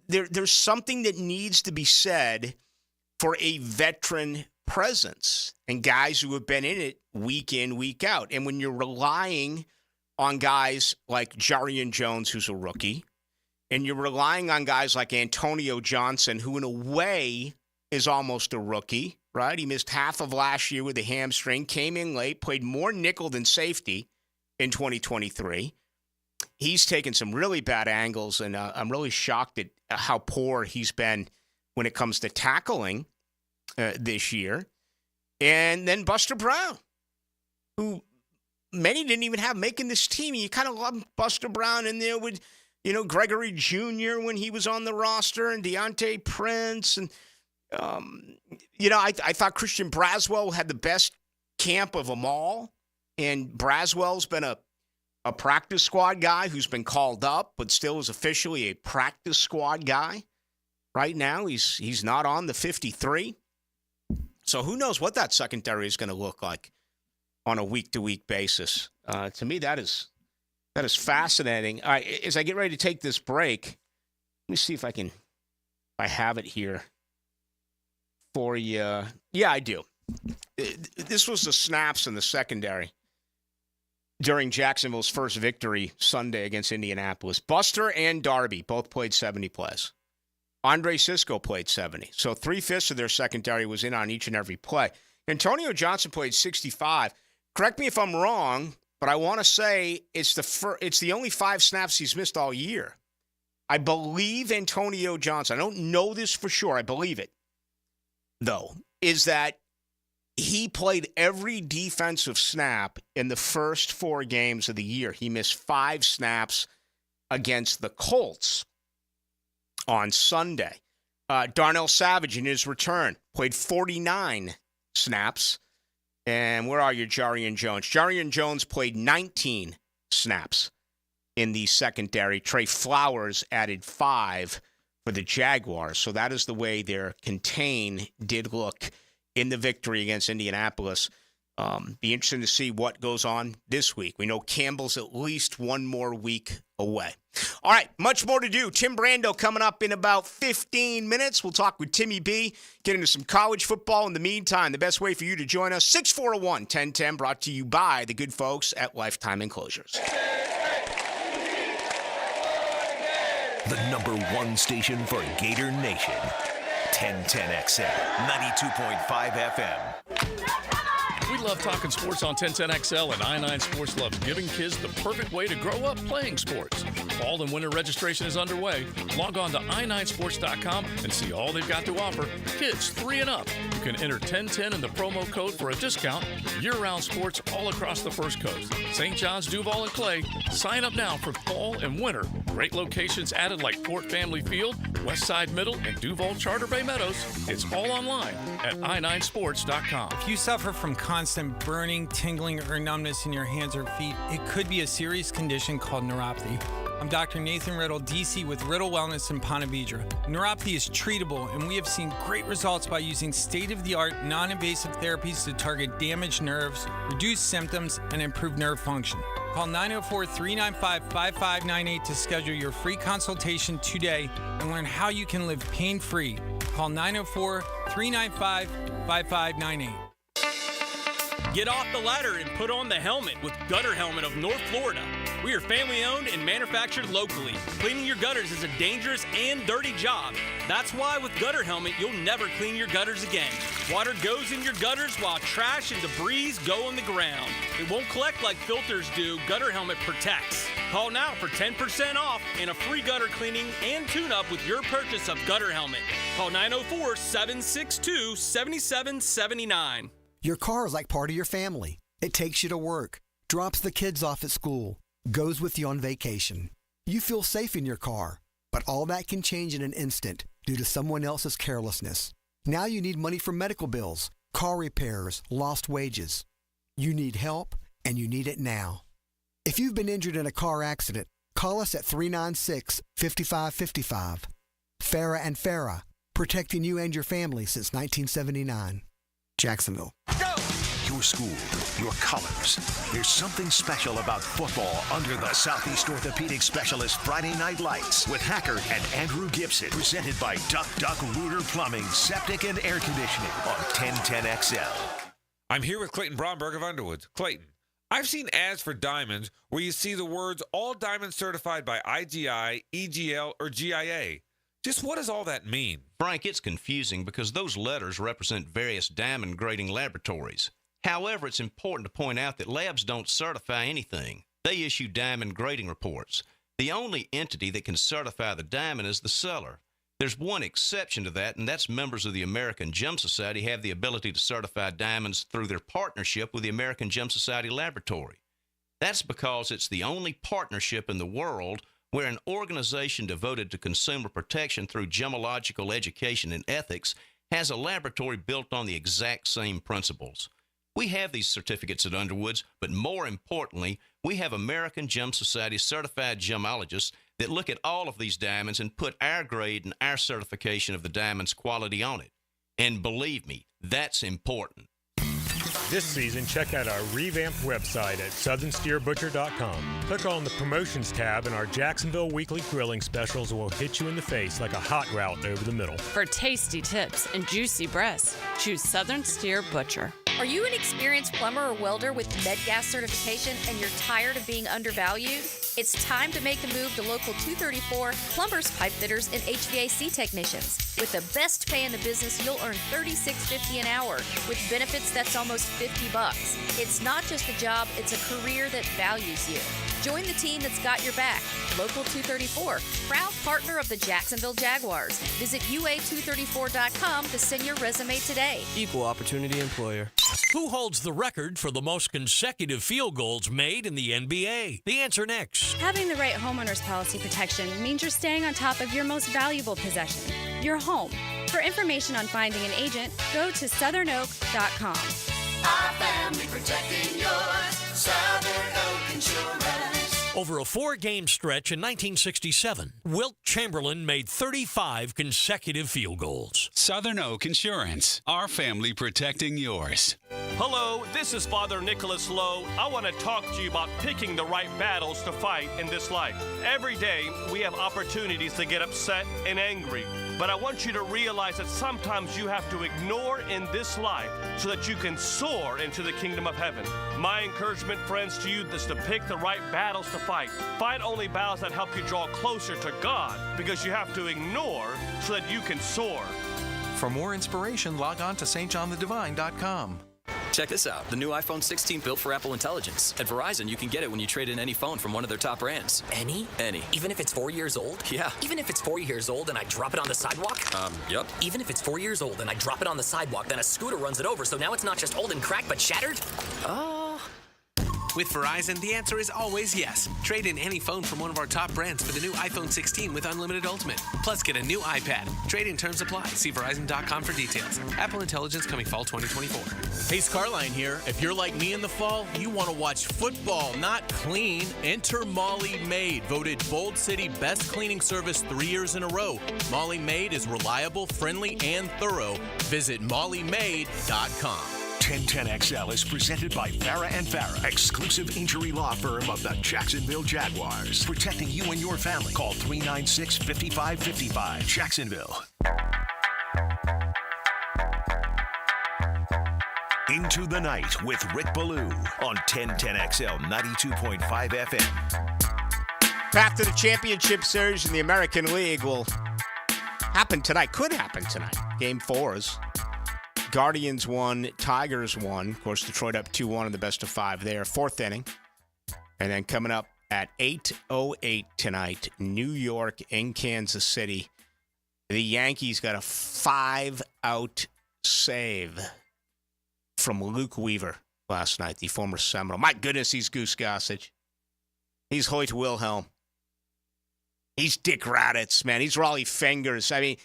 There's something that needs to be said for a veteran presence and guys who have been in it week in, week out. And when you're relying on guys like Jarian Jones, who's a rookie, and you're relying on guys like Antonio Johnson, who in a way is almost a rookie, right? He missed half of last year with a hamstring, came in late, played more nickel than safety in 2023. He's taken some really bad angles, and I'm really shocked at how poor he's been when it comes to tackling this year. And then Buster Brown, who many didn't even have making this team. You kind of love Buster Brown in there with, Gregory Jr. when he was on the roster and Deontay Prince. And, I thought Christian Braswell had the best camp of them all. And Braswell's been a practice squad guy who's been called up, but still is officially a practice squad guy. Right now, he's not on the 53. So who knows what that secondary is going to look like on a week-to-week basis. To me, that is fascinating. All right, as I get ready to take this break, let me see if I have it here for you. Yeah, I do. This was the snaps in the secondary during Jacksonville's first victory Sunday against Indianapolis. Buster and Darby both played 70 plays. Andre Cisco played 70. So 3/5 of their secondary was in on each and every play. Antonio Johnson played 65. Correct me if I'm wrong, but I want to say it's the only 5 snaps he's missed all year. I believe Antonio Johnson, I don't know this for sure, I believe it, though, is that he played every defensive snap in the first 4 games of the year. He missed 5 snaps against the Colts on Sunday. Darnell Savage, in his return, played 49 snaps. And where are you, Jarian Jones? Jarian Jones played 19 snaps in the secondary. Trey Flowers added 5 for the Jaguars. So that is the way their contain did look in the victory against Indianapolis. Be interesting to see what goes on this week. We know Campbell's at least 1 more week away. All right, much more to do. Tim Brando coming up in about 15 minutes. We'll talk with Timmy B, get into some college football. In the meantime, the best way for you to join us, 641-1010, brought to you by the good folks at Lifetime Enclosures. The #1 station for Gator Nation. 1010 XL, 92.5 FM. We love talking sports on 1010XL, and I9 Sports loves giving kids the perfect way to grow up playing sports. Fall and winter registration is underway. Log on to i9sports.com and see all they've got to offer. Kids 3 and up. You can enter 1010 in the promo code for a discount. Year-round sports all across the First Coast. St. John's, Duval, and Clay. Sign up now for fall and winter. Great locations added like Fort Family Field, Westside Middle, and Duval Charter Bay Meadows. It's all online at i9sports.com. If you suffer from constant burning, tingling, or numbness in your hands or feet, it could be a serious condition called neuropathy. I'm Dr. Nathan Riddle, DC with Riddle Wellness in Ponte Vedra. Neuropathy is treatable, and we have seen great results by using state-of-the-art, non-invasive therapies to target damaged nerves, reduce symptoms, and improve nerve function. Call 904-395-5598 to schedule your free consultation today and learn how you can live pain-free. Call 904-395-5598. Get off the ladder and put on the helmet with Gutter Helmet of North Florida. We are family owned and manufactured locally. Cleaning your gutters is a dangerous and dirty job. That's why with Gutter Helmet, you'll never clean your gutters again. Water goes in your gutters while trash and debris go on the ground. It won't collect like filters do. Gutter Helmet protects. Call now for 10% off and a free gutter cleaning and tune-up with your purchase of Gutter Helmet. Call 904-762-7779. Your car is like part of your family. It takes you to work, drops the kids off at school, goes with you on vacation. You feel safe in your car, but all that can change in an instant due to someone else's carelessness. Now you need money for medical bills, car repairs, lost wages. You need help, and you need it now. If you've been injured in a car accident, call us at 396-5555. Farah and Farah, protecting you and your family since 1979. Jacksonville. Your school, your colors. There's something special about football under the Southeast Orthopedic Specialist Friday Night Lights with Hacker and Andrew Gibson. Presented by Duck Duck Rooter Plumbing, Septic, and Air Conditioning on 1010XL. I'm here with Clayton Bromberg of Underwoods. Clayton, I've seen ads for diamonds where you see the words all diamonds certified by IGI, EGL, or GIA. Just what does all that mean? Frank, it's confusing because those letters represent various diamond grading laboratories. However, it's important to point out that labs don't certify anything. They issue diamond grading reports. The only entity that can certify the diamond is the seller. There's one exception to that, and that's members of the American Gem Society have the ability to certify diamonds through their partnership with the American Gem Society Laboratory. That's because it's the only partnership in the world where an organization devoted to consumer protection through gemological education and ethics has a laboratory built on the exact same principles. We have these certificates at Underwoods, but more importantly, we have American Gem Society certified gemologists that look at all of these diamonds and put our grade and our certification of the diamond's quality on it. And believe me, that's important. This season, check out our revamped website at southernsteerbutcher.com. Click on the Promotions tab, and our Jacksonville weekly grilling specials will hit you in the face like a hot route over the middle. For tasty tips and juicy breasts, choose Southern Steer Butcher. Are you an experienced plumber or welder with MedGas certification and you're tired of being undervalued? It's time to make the move to Local 234 plumbers, pipe fitters, and HVAC technicians. With the best pay in the business, you'll earn $36.50 an hour. With benefits, that's almost $50. It's not just a job, it's a career that values you. Join the team that's got your back. Local 234, proud partner of the Jacksonville Jaguars. Visit UA234.com to send your resume today. Equal opportunity employer. Who holds the record for the most consecutive field goals made in the NBA? The answer next. Having the right homeowner's policy protection means you're staying on top of your most valuable possession, your home. For information on finding an agent, go to southernoak.com. Our family protecting yours, Southern Oak Insurance. Over a 4-game stretch in 1967, Wilt Chamberlain made 35 consecutive field goals. Southern Oak Insurance, our family protecting yours. Hello, this is Father Nicholas Lowe. I want to talk to you about picking the right battles to fight in this life. Every day, we have opportunities to get upset and angry. But I want you to realize that sometimes you have to ignore in this life so that you can soar into the kingdom of heaven. My encouragement, friends, to you is to pick the right battles to fight. Fight only battles that help you draw closer to God, because you have to ignore so that you can soar. For more inspiration, log on to stjohnthedivine.com. Check this out. The new iPhone 16 built for Apple Intelligence. At Verizon, you can get it when you trade in any phone from one of their top brands. Any? Any. Even if it's 4 years old? Yeah. Even if it's 4 years old and I drop it on the sidewalk? Yep. Even if it's 4 years old and I drop it on the sidewalk, then a scooter runs it over, so now it's not just old and cracked, but shattered? With Verizon, the answer is always yes. Trade in any phone from one of our top brands for the new iPhone 16 with Unlimited Ultimate. Plus, get a new iPad. Trade-in terms apply. See Verizon.com for details. Apple Intelligence coming fall 2024. Hey, Scarline here. If you're like me in the fall, you want to watch football, not clean. Enter Molly Maid, voted Bold City Best Cleaning Service 3 years in a row. Molly Maid is reliable, friendly, and thorough. Visit mollymaid.com. 1010XL is presented by Farah & Farah, exclusive injury law firm of the Jacksonville Jaguars. Protecting you and your family. Call 396-5555. Jacksonville. Into the Night with Rick Ballou on 1010XL 92.5 FM. Path to the championship series in the American League will happen tonight. Could happen tonight. Game 4s. Guardians won, Tigers won. Of course, Detroit up 2-1 in the best of 5 there. 4th inning. And then coming up at 8:08 tonight, New York and Kansas City. The Yankees got a 5-out save from Luke Weaver last night, the former Seminole. My goodness, he's Goose Gossage. He's Hoyt Wilhelm. He's Dick Raditz, man. He's Raleigh Fingers. I mean,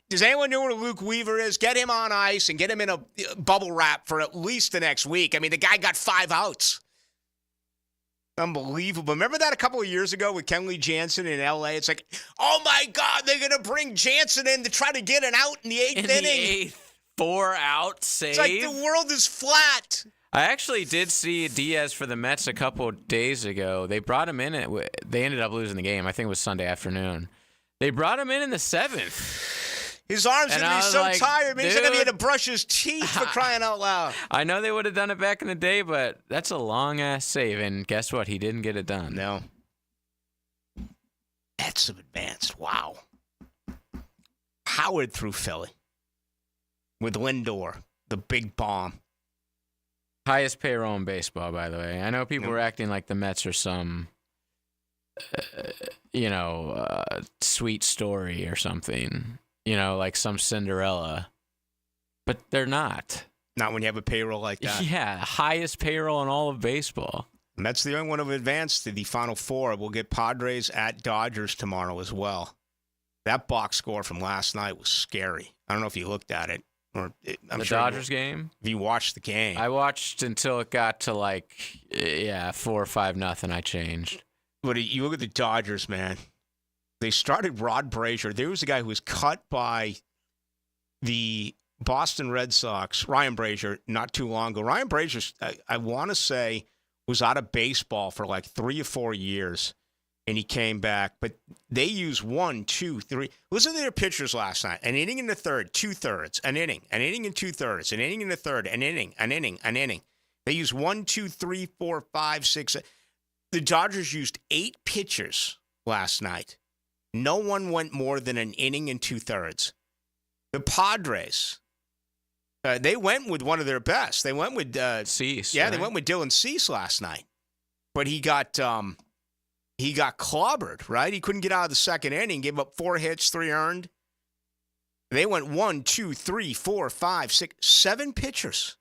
does anyone know where Luke Weaver is? Get him on ice and get him in a bubble wrap for at least the next week. I mean, the guy got 5 outs. Unbelievable. Remember that a couple of years ago with Kenley Jansen in L.A.? It's like, oh, my God, they're going to bring Jansen in to try to get an out in the 8th inning. The 8th 4-out save. It's like the world is flat. I actually did see Diaz for the Mets a couple of days ago. They brought him in. They ended up losing the game. I think it was Sunday afternoon. They brought him in the 7th. His arms would be so tired. Man, he's not going to be able to brush his teeth for crying out loud. I know they would have done it back in the day, but that's a long-ass save. And guess what? He didn't get it done. No. That's advanced. Wow. Howard through Philly with Lindor, the big bomb. Highest payroll in baseball, by the way. I know people were acting like the Mets are some... sweet story or something, like some Cinderella, but they're not. Not when you have a payroll like that. Yeah, highest payroll in all of baseball. And that's the only one who advanced to the Final Four. We'll get Padres at Dodgers tomorrow as well. That box score from last night was scary. I don't know if you looked at it. I'm the sure Dodgers game? If you watched the game. I watched until it got to 4 or 5-0. I changed. But you look at the Dodgers, man. They started Rod Brazier. There was a guy who was cut by the Boston Red Sox, Ryan Brazier, not too long ago. Ryan Brazier, I want to say, was out of baseball for 3 or 4 years, and he came back. But they used 1, 2, 3. Listen to their pitchers last night. An inning in the third, 2/3, an inning in 2/3, an inning in the third, an inning. They used 1, 2, 3, 4, 5, 6. The Dodgers used 8 pitchers last night. No one went more than an inning and 2/3. The Padres, they went with one of their best. They went with Cease. Yeah, right? they went with Dylan Cease last night, but he got clobbered. Right, he couldn't get out of the second inning. Gave up 4 hits, 3 earned. They went 1, 2, 3, 4, 5, 6, 7 pitchers.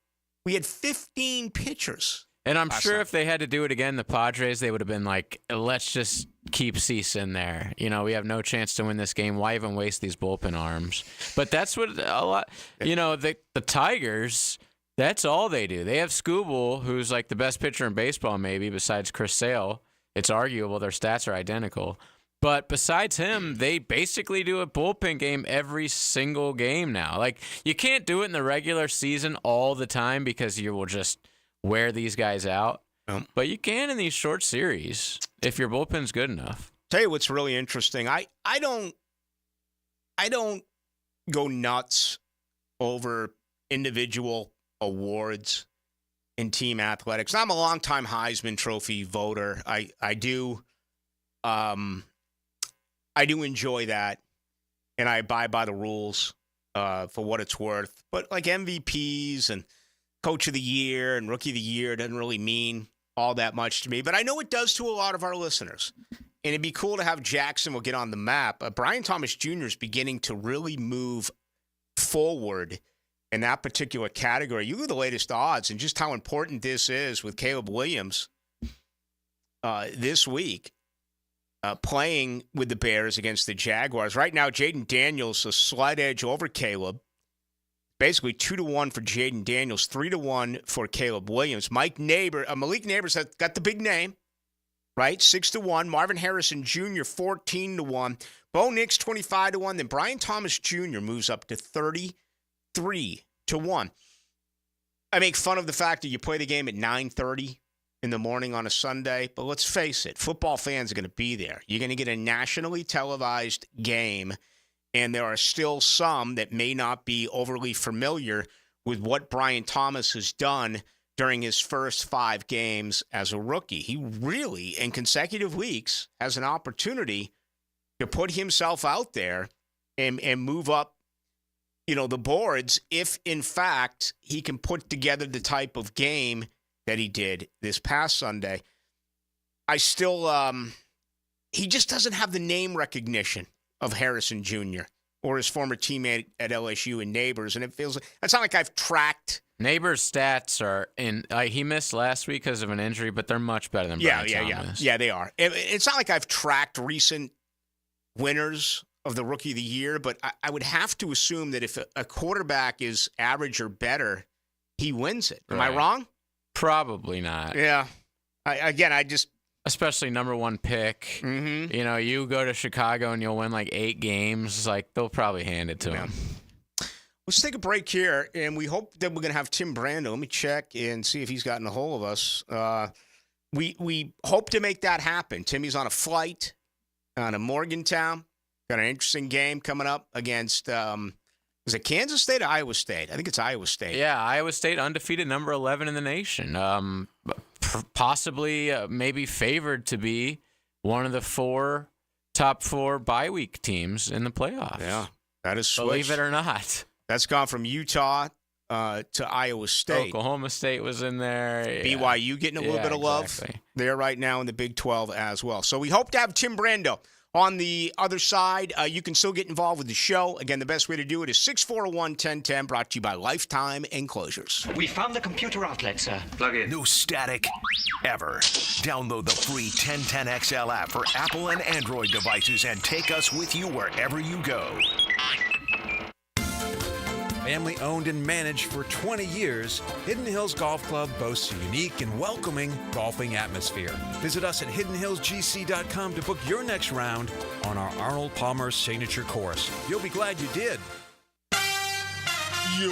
We had 15 pitchers. And I'm sure if they had to do it again, the Padres, they would have been like, let's just keep Cease in there. We have no chance to win this game. Why even waste these bullpen arms? But that's what a lot, the Tigers, that's all they do. They have Skubal, who's like the best pitcher in baseball, maybe, besides Chris Sale. It's arguable. Their stats are identical. But besides him, they basically do a bullpen game every single game now. You can't do it in the regular season all the time because you will just wear these guys out. But you can in these short series if your bullpen's good enough. Tell you what's really interesting. I don't go nuts over individual awards in team athletics. I'm a longtime Heisman Trophy voter. I do enjoy that, and I abide by the rules for what it's worth. But MVPs and Coach of the Year and Rookie of the Year doesn't really mean all that much to me, but I know it does to a lot of our listeners. And it'd be cool to have Jacksonville get on the map. Brian Thomas Jr. is beginning to really move forward in that particular category. You look at the latest odds and just how important this is with Caleb Williams this week playing with the Bears against the Jaguars. Right now, Jaden Daniels a slight edge over Caleb. Basically 2-1 for Jaden Daniels, 3-1 for Caleb Williams. Malik Neighbors has got the big name, right? 6-1. Marvin Harrison Jr. 14-1. Bo Nix 25-1. Then Brian Thomas Jr. moves up to 33-1. I make fun of the fact that you play the game at 9:30 in the morning on a Sunday, but let's face it, football fans are going to be there. You're going to get a nationally televised game. And there are still some that may not be overly familiar with what Brian Thomas has done during his first 5 games as a rookie. He really, in consecutive weeks, has an opportunity to put himself out there and move up, the boards if, in fact, he can put together the type of game that he did this past Sunday. I still, he just doesn't have the name recognition of Harrison Jr. or his former teammate at LSU and Neighbors, and it feels it's not like I've tracked. Neighbors' stats are in. He missed last week because of an injury, but they're much better than Brian Thomas. Yeah, they are. It's not like I've tracked recent winners of the Rookie of the Year, but I would have to assume that if a quarterback is average or better, he wins it. Am I wrong? Probably not. Yeah. I just. Especially number 1 pick. Mm-hmm. You go to Chicago and you'll win like 8 games. Like, they'll probably hand it to him. Let's take a break here, and we hope that we're going to have Tim Brando. Let me check and see if he's gotten a hold of us. We hope to make that happen. Timmy's on a flight on a Morgantown. Got an interesting game coming up against, is it Kansas State or Iowa State? I think it's Iowa State. Yeah, Iowa State, undefeated, number 11 in the nation. Possibly maybe favored to be one of the top 4 bye week teams in the playoffs. Yeah, that is switched. Believe it or not. That's gone from Utah to Iowa State. Oklahoma State was in there. BYU getting a little bit of love there right now in the Big 12 as well. So we hope to have Tim Brando on the other side. You can still get involved with the show. Again, the best way to do it is 641-1010, brought to you by Lifetime Enclosures. We found the computer outlet, sir. Plug in. No static ever. Download the free 1010XL app for Apple and Android devices and take us with you wherever you go. Family owned and managed for 20 years, Hidden Hills Golf Club boasts a unique and welcoming golfing atmosphere. Visit us at hiddenhillsgc.com to book your next round on our Arnold Palmer signature course. You'll be glad you did. Yo,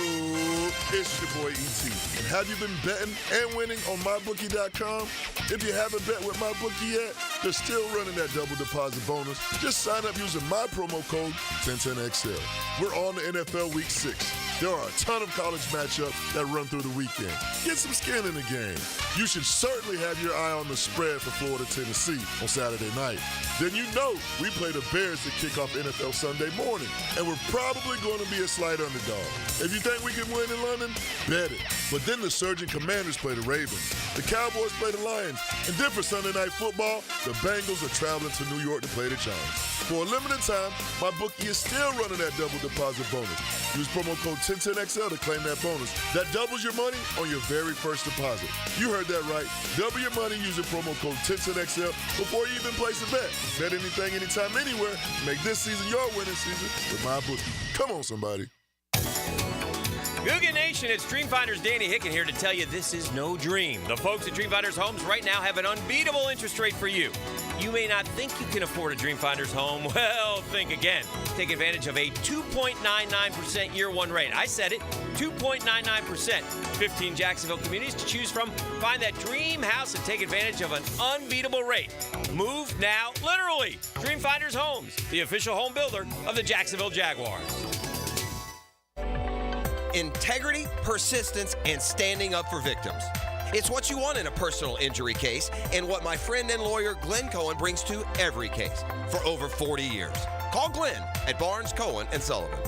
it's your boy E.T. And have you been betting and winning on MyBookie.com? If you haven't bet with MyBookie yet, they're still running that double deposit bonus. Just sign up using my promo code 1010XL. We're on to NFL Week 6. There are a ton of college matchups that run through the weekend. Get some skin in the game. You should certainly have your eye on the spread for Florida, Tennessee on Saturday night. Then you know we play the Bears to kick off NFL Sunday morning, and we're probably going to be a slight underdog. If you think we can win in London, bet it. But then the Surgeon Commanders play the Ravens, the Cowboys play the Lions, and then for Sunday Night Football, the Bengals are traveling to New York to play the Giants. For a limited time, MyBookie is still running that double deposit bonus. Use promo code 1010XL to claim that bonus. That doubles your money on your very first deposit. You heard that right. Double your money using promo code 1010XL before you even place a bet. Bet anything, anytime, anywhere. Make this season your winning season with MyBookie. Come on, somebody. Googan Nation, it's Dreamfinders Danny Hicken here to tell you this is no dream. The folks at Dreamfinders Homes right now have an unbeatable interest rate for you. You may not think you can afford a Dreamfinders home. Well, think again. Take advantage of a 2.99% year one rate. I said it, 2.99%. 15 Jacksonville communities to choose from. Find that dream house and take advantage of an unbeatable rate. Move now, literally. Dreamfinders Homes, the official home builder of the Jacksonville Jaguars. Integrity, persistence, and standing up for victims. It's what you want in a personal injury case and what my friend and lawyer Glenn Cohen brings to every case for over 40 years. Call Glenn at Barnes, Cohen & Sullivan.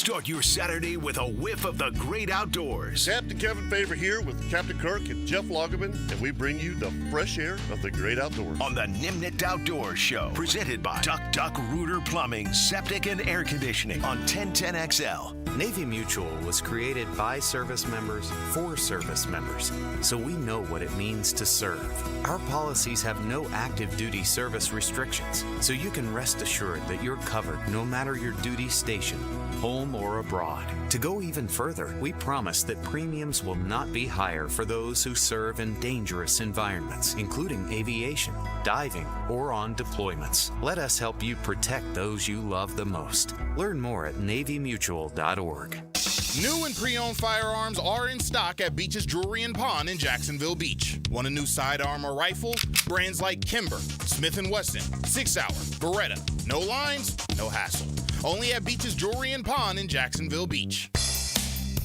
Start your Saturday with a whiff of the great outdoors. Captain Kevin Favor here with Captain Kirk and Jeff Lagerman, and we bring you the fresh air of the great outdoors. On the Nimnit Outdoors Show, presented by Duck Rooter Plumbing, Septic and Air Conditioning on 1010XL. Navy Mutual was created by service members for service members, so we know what it means to serve. Our policies have no active duty service restrictions, so you can rest assured that you're covered no matter your duty station, home or abroad. To go even further, we promise that premiums will not be higher for those who serve in dangerous environments, including aviation, diving, or on deployments. Let us help you protect those you love the most. Learn more at NavyMutual.org. New and pre-owned firearms are in stock at Beach's Jewelry and Pawn in Jacksonville Beach. Want a new sidearm or rifle? Brands like Kimber, Smith & Wesson, 6 Hour, Beretta. No lines, no hassle. Only at Beach's Jewelry and Pawn in Jacksonville Beach.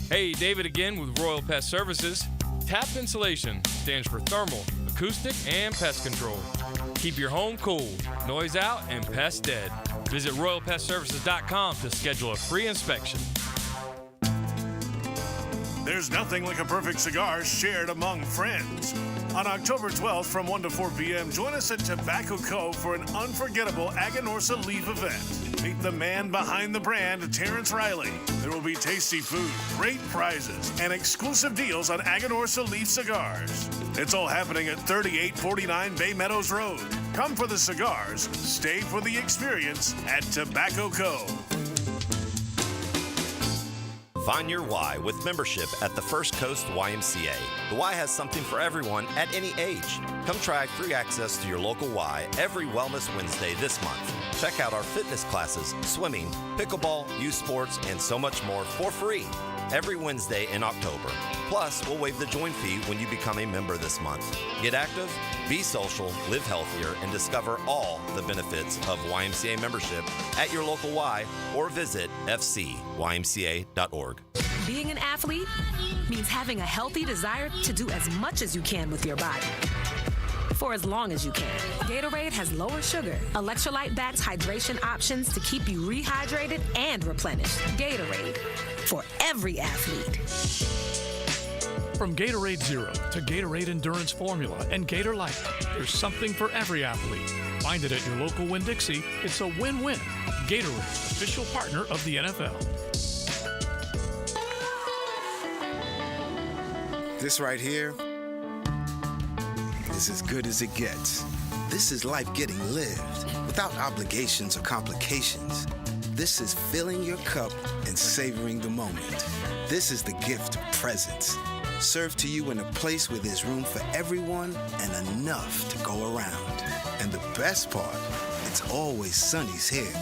Hey, David again with Royal Pest Services. TAP Insulation stands for thermal, acoustic, and pest control. Keep your home cool, noise out, and pests dead. Visit RoyalPestServices.com to schedule a free inspection. There's nothing like a perfect cigar shared among friends. On October 12th from 1 to 4 p.m., join us at Tobacco Co. for an unforgettable Aganorsa Leaf event. Meet the man behind the brand, Terrence Riley. There will be tasty food, great prizes, and exclusive deals on Aganorsa Leaf cigars. It's all happening at 3849 Bay Meadows Road. Come for the cigars, stay for the experience at Tobacco Co. Find your why with membership at the First Coast YMCA. The Y has something for everyone at any age. Come try free access to your local Y every Wellness Wednesday this month. Check out our fitness classes, swimming, pickleball, youth sports, and so much more for free every Wednesday in October. Plus, we'll waive the join fee when you become a member this month. Get active, be social, live healthier, and discover all the benefits of YMCA membership at your local Y or visit fcymca.org. Being an athlete means having a healthy desire to do as much as you can with your body for as long as you can. Gatorade has lower sugar, electrolyte-backed hydration options to keep you rehydrated and replenished. Gatorade, for every athlete. From Gatorade Zero to Gatorade Endurance Formula and Gator Light, there's something for every athlete. Find it at your local Winn-Dixie. It's a win-win. Gatorade, official partner of the NFL. This right here is as good as it gets. This is life getting lived without obligations or complications. This is filling your cup and savoring the moment. This is the gift of presence, served to you in a place where there's room for everyone and enough to go around. And the best part, it's always Sonny's here.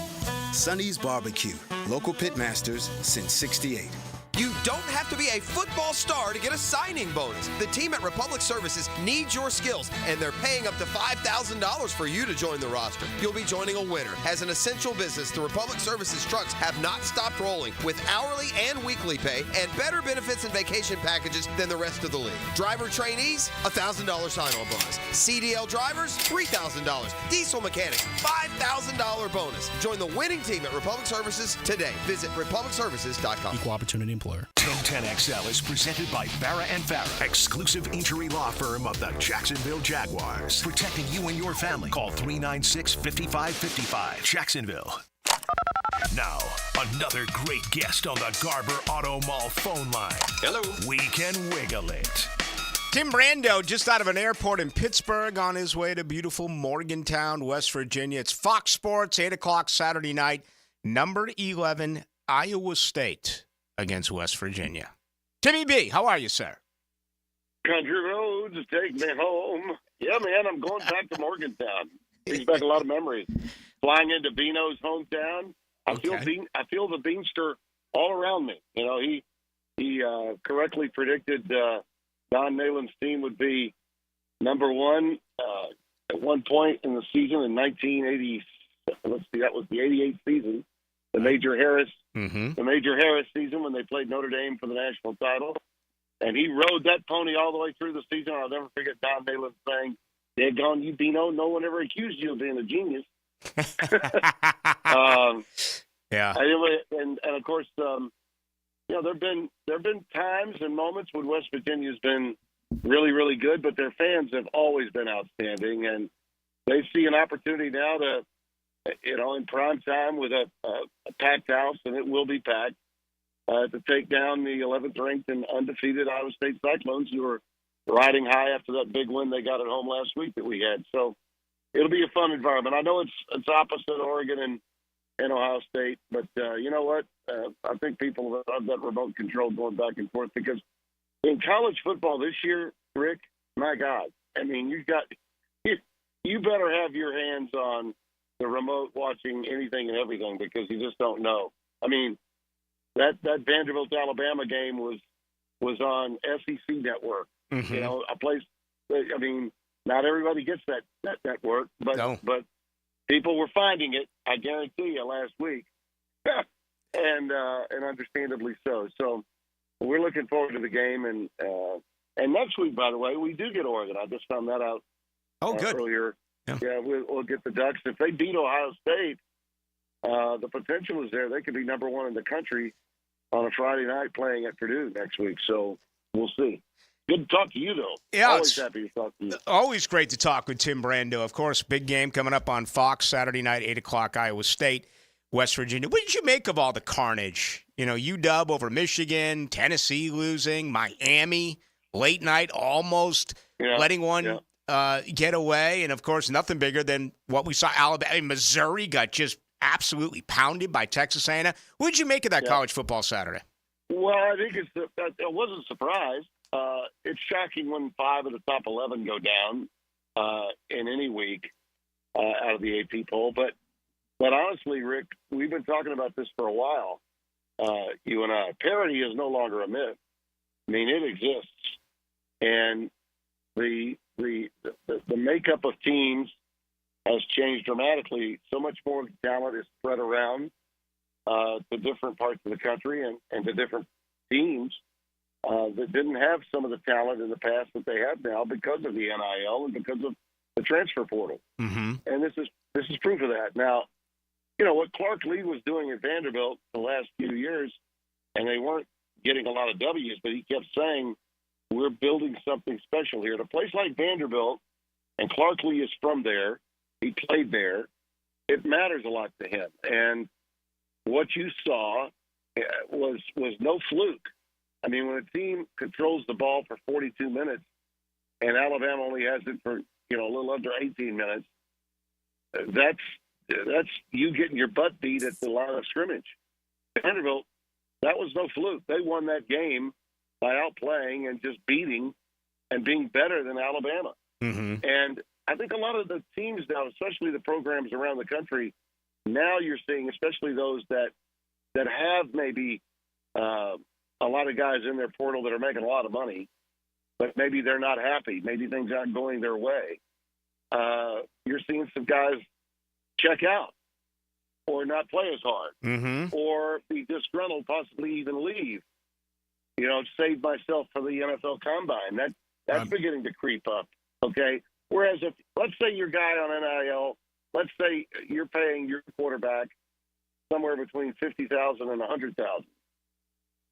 Sonny's Barbecue, local pitmasters since '68. You don't have to be a football star to get a signing bonus. The team at Republic Services needs your skills, and they're paying up to $5,000 for you to join the roster. You'll be joining a winner. As an essential business, the Republic Services trucks have not stopped rolling with hourly and weekly pay and better benefits and vacation packages than the rest of the league. Driver trainees, $1,000 sign-on bonus. CDL drivers, $3,000. Diesel mechanics, $5,000 bonus. Join the winning team at Republic Services today. Visit republicservices.com. Equal opportunity employer. 1010XL is presented by Farah & Farah, exclusive injury law firm of the Jacksonville Jaguars. Protecting you and your family. Call 396-5555. Jacksonville. Now, another great guest on the Garber Auto Mall phone line. Hello. We can wiggle it. Tim Brando just out of an airport in Pittsburgh on his way to beautiful Morgantown, West Virginia. It's Fox Sports, 8 o'clock Saturday night. Number 11, Iowa State against West Virginia. Timmy B, how are you, sir? Country roads take me home. Yeah, man, I'm going back to Morgantown. Brings back a lot of memories. Flying into Bino's hometown. I feel the Beanster all around me. You know, he correctly predicted Don Nayland's team would be number one at one point in the season in 1980. Let's see, that was the 88 season. The Major Harris season when they played Notre Dame for the national title. And he rode that pony all the way through the season. I'll never forget Don Nayland saying, "Daggone you, Bino, no one ever accused you of being a genius." Yeah. And of course, there've been times and moments when West Virginia's been really, really good, but their fans have always been outstanding, and they see an opportunity now to, in prime time with a packed house, and it will be packed, to take down the 11th ranked and undefeated Iowa State Cyclones, who are riding high after that big win they got at home last week that we had. So it'll be a fun environment. I know it's opposite Oregon and Ohio State, but you know what? I think people have that remote control going back and forth, because in college football this year, Rick, my God, I mean, you better have your hands on the remote watching anything and everything, because you just don't know. I mean, that Vanderbilt Alabama game was on SEC Network. Mm-hmm. A place. I mean, not everybody gets that network, but people were finding it. I guarantee you, last week, and understandably so. So we're looking forward to the game, and next week, by the way, we do get Oregon. I just found that out. Good. Earlier. Yeah, we'll get the Ducks. If they beat Ohio State, the potential is there. They could be number one in the country on a Friday night playing at Purdue next week. So we'll see. Good to talk to you, though. Yeah, always happy to talk to you. Always great to talk with Tim Brando. Of course, big game coming up on Fox Saturday night, 8 o'clock, Iowa State, West Virginia. What did you make of all the carnage? UW over Michigan, Tennessee losing, Miami, late night almost letting one get away. And, of course, nothing bigger than what we saw. Alabama, Missouri got just absolutely pounded by Texas A&M. What did you make of that college football Saturday? Well, I think it wasn't a surprise. It's shocking when 5 of the top 11 go down in any week out of the AP poll. But honestly, Rick, we've been talking about this for a while. You and I. Parity is no longer a myth. I mean, it exists, and the makeup of teams has changed dramatically. So much more talent is spread around to different parts of the country and to different teams that didn't have some of the talent in the past that they have now because of the NIL and because of the transfer portal. Mm-hmm. And this is proof of that. Now, what Clark Lee was doing at Vanderbilt the last few years, and they weren't getting a lot of W's, but he kept saying, we're building something special here. At a place like Vanderbilt, and Clark Lee is from there, he played there, it matters a lot to him. And what you saw was no fluke. I mean, when a team controls the ball for 42 minutes and Alabama only has it for, a little under 18 minutes, that's you getting your butt beat at the line of scrimmage. Vanderbilt, that was no fluke. They won that game by outplaying and just beating and being better than Alabama. Mm-hmm. And I think a lot of the teams now, especially the programs around the country, now you're seeing, especially those that have maybe a lot of guys in their portal that are making a lot of money, but maybe they're not happy. Maybe things aren't going their way. You're seeing some guys check out or not play as hard or be disgruntled, possibly even leave. Save myself for the NFL Combine. That's beginning to creep up, okay? Whereas if, let's say your guy on NIL, let's say you're paying your quarterback somewhere between $50,000 and $100,000.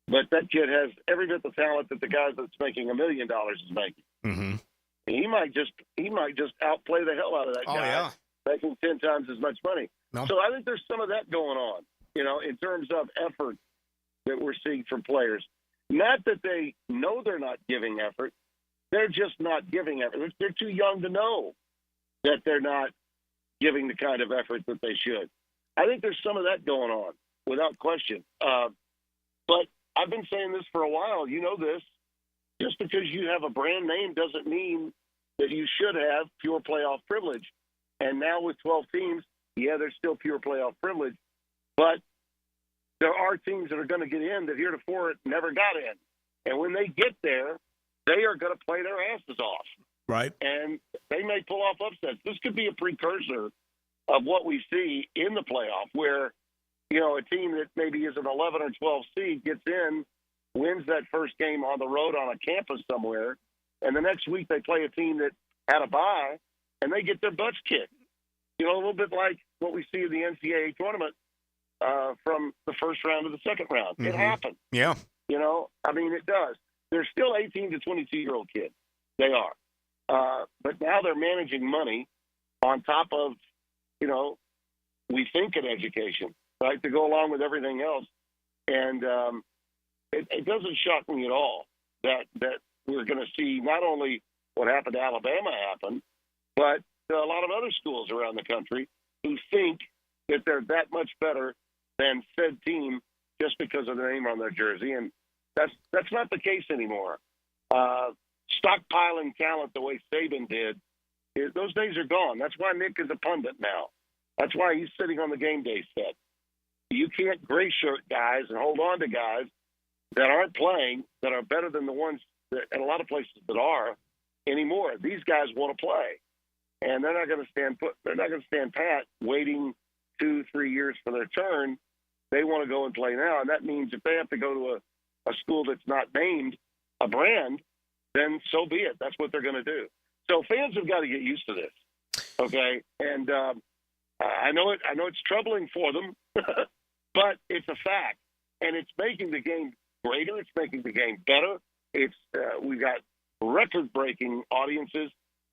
But that kid has every bit the talent that the guy that's making $1 million is making. Mm-hmm. He might just outplay the hell out of that guy, making 10 times as much money. No. So I think there's some of that going on, in terms of effort that we're seeing from players. Not that they know they're not giving effort. They're just not giving effort. They're too young to know that they're not giving the kind of effort that they should. I think there's some of that going on, without question. But I've been saying this for a while. You know this. Just because you have a brand name doesn't mean that you should have pure playoff privilege. And now with 12 teams, there's still pure playoff privilege. But there are teams that are going to get in that heretofore never got in. And when they get there, they are going to play their asses off. Right. And they may pull off upsets. This could be a precursor of what we see in the playoff where, a team that maybe is an 11 or 12 seed gets in, wins that first game on the road on a campus somewhere, and the next week they play a team that had a bye, and they get their butts kicked. A little bit like what we see in the NCAA tournament from the first round to the second round. It happens. Yeah. I mean, it does. They're still 18 to 22-year-old kids. They are. But now they're managing money on top of, we think an education, right, to go along with everything else. And it doesn't shock me at all that we're going to see not only what happened to Alabama happen, but a lot of other schools around the country who think that they're that much better than said team just because of the name on their jersey. And that's not the case anymore. Stockpiling talent the way Saban did, those days are gone. That's why Nick is a pundit now. That's why he's sitting on the game day set. You can't gray shirt guys and hold on to guys that aren't playing, that are better than the ones that, in a lot of places that are anymore. These guys want to play, and they're not going to stand put. They're not going to stand pat waiting 2-3 years for their turn. They want to go and play now, and that means if they have to go to a school that's not named a brand, then so be it. That's what they're going to do. So fans have got to get used to this, okay? And I know it's troubling for them, but it's a fact, and it's making the game greater. It's making the game better. We've got record-breaking audiences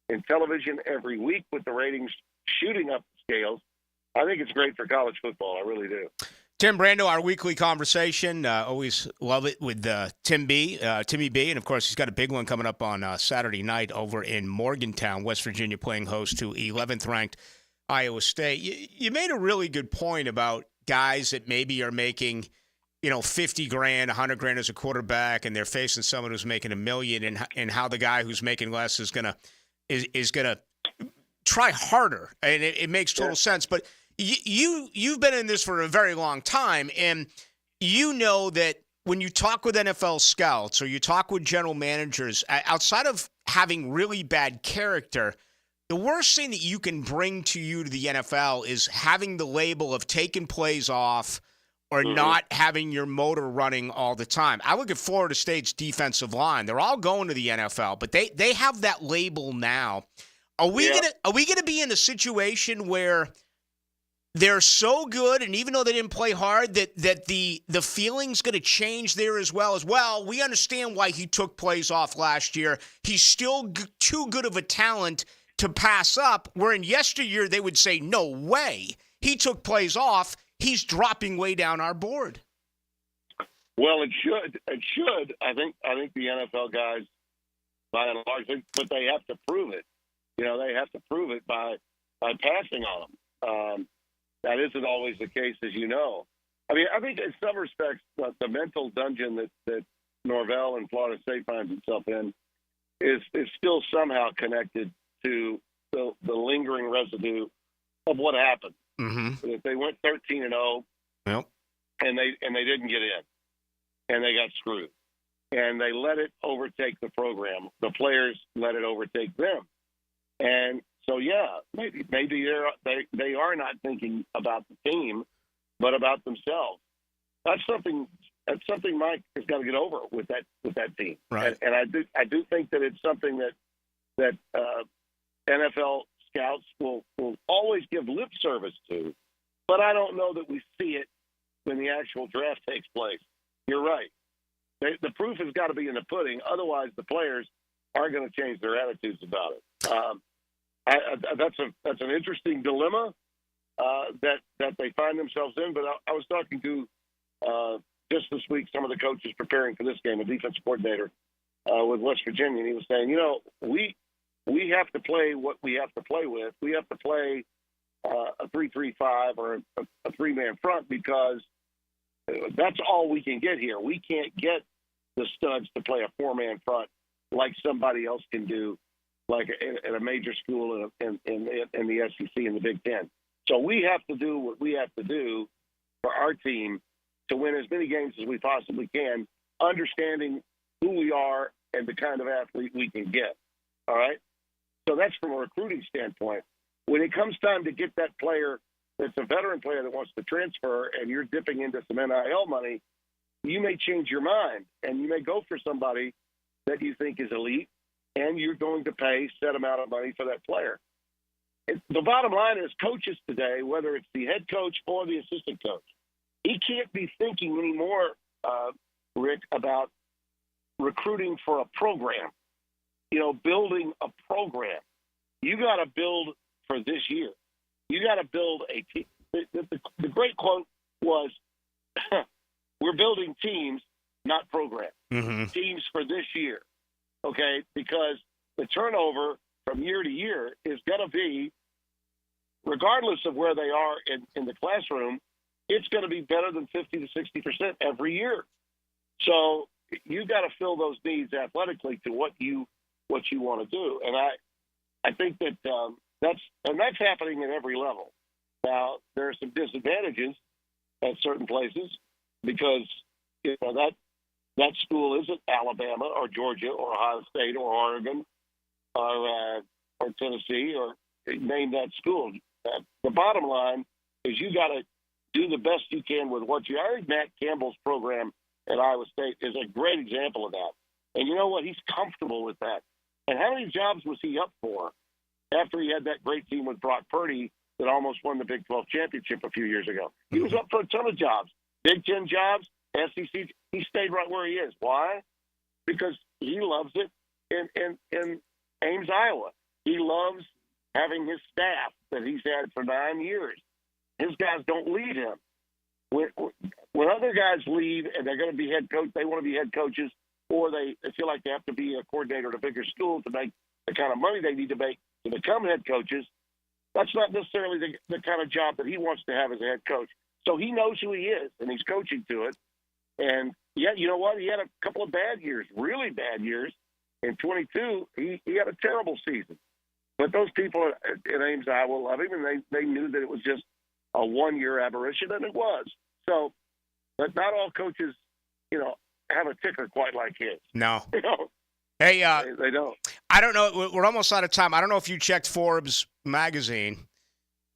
in television every week with the ratings shooting up the scales. I think it's great for college football. I really do. Tim Brando, our weekly conversation. Always love it with Timmy B. And, of course, he's got a big one coming up on Saturday night over in Morgantown, West Virginia, playing host to 11th-ranked Iowa State. You made a really good point about guys that maybe are making, $50,000, $100,000 as a quarterback, and they're facing someone who's making $1 million, and how the guy who's making less is gonna try harder. And it makes total sense. But you've been in this for a very long time, and you know that when you talk with NFL scouts or you talk with general managers, outside of having really bad character, the worst thing that you can bring to the NFL is having the label of taking plays off or not having your motor running all the time. I look at Florida State's defensive line. They're all going to the NFL, but they have that label now. Are we gonna be in a situation where they're so good, and even though they didn't play hard, that the feeling's going to change there as well? We understand why he took plays off last year. He's still too good of a talent to pass up, where in yesteryear they would say, no way. He took plays off. He's dropping way down our board. Well, it should. It should. I think the NFL guys, by and large, but they have to prove it. They have to prove it by passing on them. That isn't always the case, as you know. I mean, I think in some respects, the mental dungeon that Norvell and Florida State finds itself in is still somehow connected to the lingering residue of what happened. If they went 13-0, and they didn't get in, and they got screwed, and they let it overtake the program. The players let it overtake them, and so maybe they are not thinking about the team, but about themselves. That's something Mike has got to get over with that team. Right. And I do think that it's something that NFL scouts will always give lip service to, but I don't know that we see it when the actual draft takes place. You're right. The proof has got to be in the pudding. Otherwise, the players aren't going to change their attitudes about it. That's an interesting dilemma that they find themselves in. But I was talking to just this week some of the coaches preparing for this game, a defensive coordinator with West Virginia, and he was saying, we have to play what we have to play with. We have to play a 3-3-5 or a three-man front because that's all we can get here. We can't get the studs to play a four-man front like somebody else can do, like at a major school in the SEC and the Big Ten. So we have to do what we have to do for our team to win as many games as we possibly can, understanding who we are and the kind of athlete we can get. All right? So that's from a recruiting standpoint. When it comes time to get that player that's a veteran player that wants to transfer and you're dipping into some NIL money, you may change your mind and you may go for somebody that you think is elite, and you're going to pay set amount of money for that player. The bottom line is coaches today, whether it's the head coach or the assistant coach, he can't be thinking anymore, Rick, about recruiting for a program. Building a program. You got to build for this year. You got to build a team. The great quote was, "We're building teams, not programs. Mm-hmm. Teams for this year." Okay, because the turnover from year to year is going to be, regardless of where they are in the classroom, it's going to be better than 50 to 60% every year. So you got to fill those needs athletically to what you want to do, and I think that that's happening at every level. Now there are some disadvantages at certain places because that school isn't Alabama or Georgia or Ohio State or Oregon or Tennessee or name that school. The bottom line is you got to do the best you can with what you. I think Matt Campbell's program at Iowa State is a great example of that. And you know what? He's comfortable with that. And how many jobs was he up for after he had that great team with Brock Purdy that almost won the Big 12 championship a few years ago? He was up for a ton of jobs, Big 10 jobs, SEC. He stayed right where he is. Why? Because he loves it in Ames, Iowa. He loves having his staff that he's had for 9 years. His guys don't leave him. When other guys leave and they're going to be head coach, they want to be head coaches, or they feel like they have to be a coordinator at a bigger school to make the kind of money they need to make to become head coaches. That's not necessarily the kind of job that he wants to have as a head coach. So he knows who he is, and he's coaching to it. And, yeah, you know what? He had a couple of bad years, really bad years. In 22, he had a terrible season. But those people at Ames, Iowa love him, and they knew that it was just a one-year aberration, and it was. So, but not all coaches, have a ticker quite like his. No. Hey, they don't. I don't know. We're almost out of time. I don't know if you checked Forbes magazine,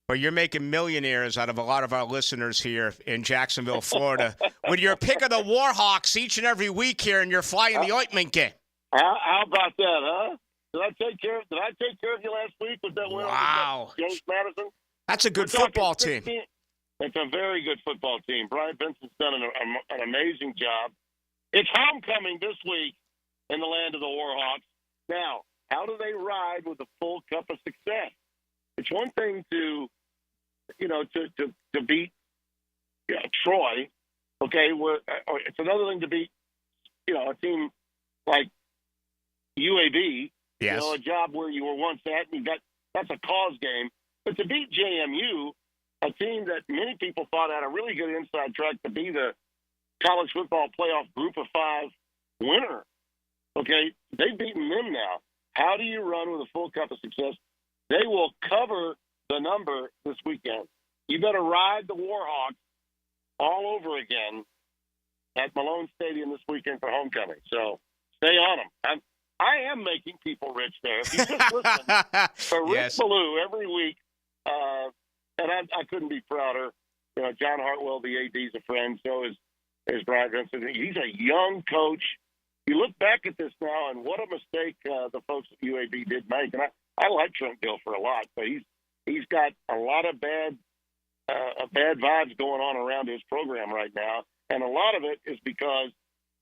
but you're making millionaires out of a lot of our listeners here in Jacksonville, Florida, with your pick of the Warhawks each and every week here, and you're flying the ointment game. How about that, huh? Did I take care of you last week with that win? Wow. James Madison? That's a good football team. It's a very good football team. Brian Vincent's done an amazing job. It's homecoming this week in the land of the Warhawks. Now, how do they ride with the full cup of success? It's one thing to beat Troy, okay? It's another thing to beat, a team like UAB. Yes. A job where you were once at, and that's a cause game. But to beat JMU, a team that many people thought had a really good inside track to be the college football playoff group of 5 winner, okay, they've beaten them now. How do you run with a full cup of success? They will cover the number this weekend. You better ride the Warhawks all over again at Malone Stadium this weekend for homecoming. So stay on them. I am making people rich there. If you just listen to Rick Ballou every week, and I couldn't be prouder. John Hartwell, the AD, is a friend. So is Brian Vincent. He's a young coach. You look back at this now, and what a mistake the folks at UAB did make. And I like Trent Dilfer a lot, but he's got a lot of bad vibes going on around his program right now, and a lot of it is because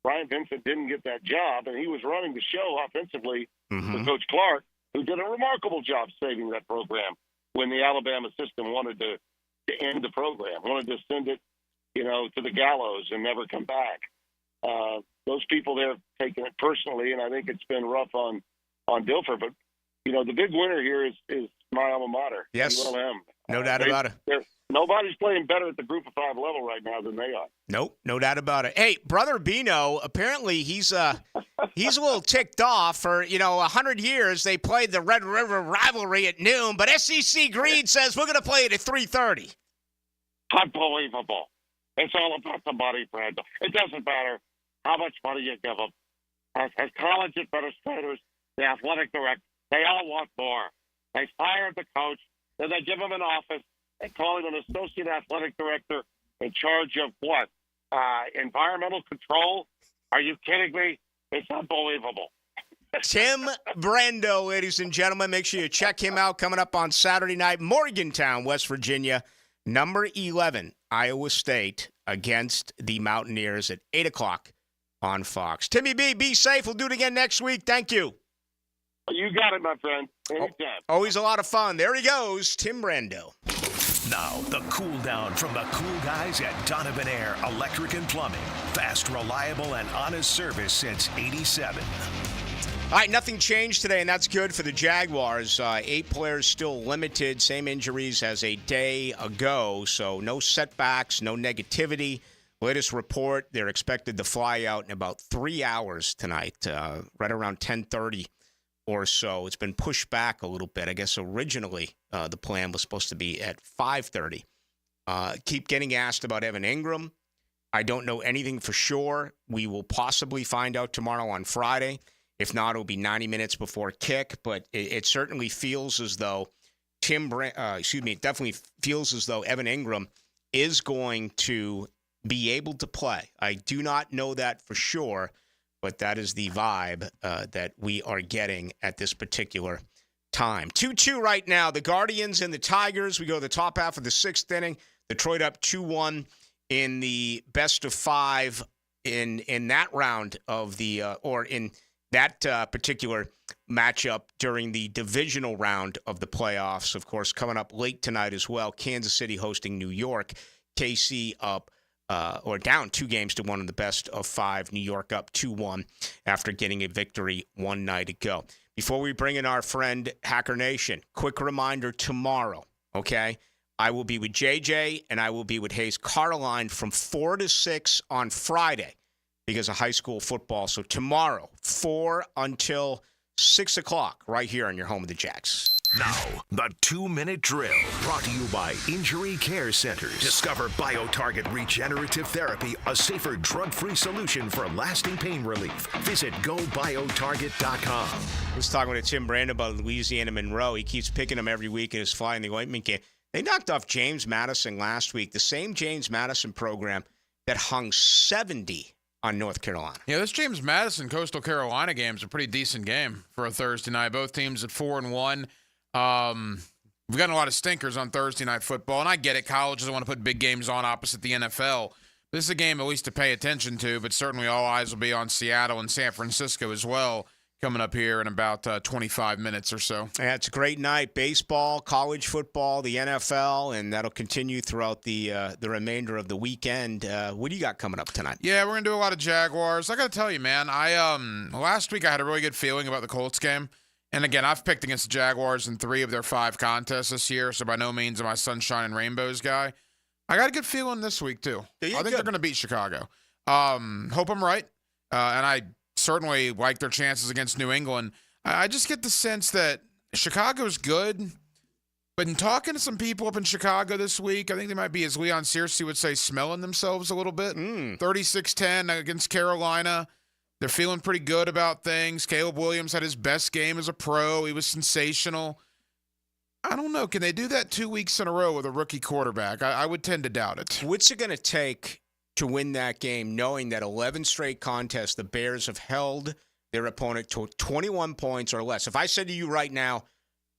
Brian Vincent didn't get that job, and he was running the show offensively with Coach Clark, who did a remarkable job saving that program when the Alabama system wanted to end the program, wanted to send it, to the gallows and never come back. Those people there have taken it personally, and I think it's been rough on Dilfer. But, the big winner here is my alma mater. Yes, ULM. No doubt about it. Nobody's playing better at the Group of 5 level right now than they are. Nope, no doubt about it. Hey, Brother Bino, apparently he's a little ticked off. For 100 years they played the Red River rivalry at noon, but SEC Green says we're going to play it at 3:30. Unbelievable. It's all about the money, Brad. It doesn't matter how much money you give them. As college administrators, the athletic director, they all want more. They fired the coach, then they give him an office. They call him an associate athletic director in charge of what? Environmental control? Are you kidding me? It's unbelievable. Tim Brando, ladies and gentlemen. Make sure you check him out coming up on Saturday night. Morgantown, West Virginia. Number 11, Iowa State. against the Mountaineers at 8 o'clock on Fox. Timmy B, be safe. We'll do it again next week. Thank you. You got it, my friend. Anytime. Always a lot of fun. There he goes, Tim Brando. Now, the cool down from the cool guys at Donovan Air Electric and Plumbing. Fast, reliable, and honest service since '87. All right, nothing changed today, and that's good for the Jaguars. 8 players still limited, same injuries as a day ago, so no setbacks, no negativity. Latest report, they're expected to fly out in about 3 hours tonight, right around 10:30 or so. It's been pushed back a little bit. I guess originally the plan was supposed to be at 5:30. Keep getting asked about Evan Ingram. I don't know anything for sure. We will possibly find out tomorrow on Friday. If not, it'll be 90 minutes before kick. But it certainly feels as though it definitely feels as though Evan Ingram is going to be able to play. I do not know that for sure, but that is the vibe that we are getting at this particular time. 2-2 right now. The Guardians and the Tigers. We go to the top half of the 6th inning. Detroit up 2-1 in the best of 5 in that round of the or in that particular matchup during the divisional round of the playoffs. Of course, coming up late tonight as well. Kansas City hosting New York. KC up or down 2-1 in the best of 5. New York up 2-1 after getting a victory one night ago. Before we bring in our friend Hacker Nation, quick reminder tomorrow, okay? I will be with JJ and I will be with Hayes Carline from 4 to 6 on Friday because of high school football. So tomorrow, 4 until 6 o'clock, right here on your home of the Jacks. Now, the 2-minute drill, brought to you by Injury Care Centers. Discover BioTarget Regenerative Therapy, a safer drug-free solution for lasting pain relief. Visit GoBioTarget.com. I was talking with Tim Brand about Louisiana Monroe. He keeps picking them every week in his fly in the ointment game. They knocked off James Madison last week, the same James Madison program that hung 70 on North Carolina. Yeah, this James Madison Coastal Carolina game is a pretty decent game for a Thursday night. Both teams at 4-1. We've gotten a lot of stinkers on Thursday night football, and I get it. College doesn't want to put big games on opposite the NFL. This is a game at least to pay attention to, but certainly all eyes will be on Seattle and San Francisco as well coming up here in about 25 minutes or so. Yeah, it's a great night. Baseball, college football, the NFL, and that'll continue throughout the remainder of the weekend. What do you got coming up tonight? Yeah, we're going to do a lot of Jaguars. I got to tell you, man, last week I had a really good feeling about the Colts game. And again, I've picked against the Jaguars in 3 of their 5 contests this year, so by no means am I sunshine and rainbows guy. I got a good feeling this week, too. I think they're going to beat Chicago. Hope I'm right. And I certainly like their chances against New England. I just get the sense that Chicago's good, but in talking to some people up in Chicago this week, I think they might be, as Leon Searcy would say, smelling themselves a little bit. 36-10 against Carolina. They're feeling pretty good about things. Caleb Williams had his best game as a pro. He was sensational. I don't know. Can they do that 2 weeks in a row with a rookie quarterback? I would tend to doubt it. What's it going to take to win that game, knowing that 11 straight contests, the Bears have held their opponent to 21 points or less? If I said to you right now,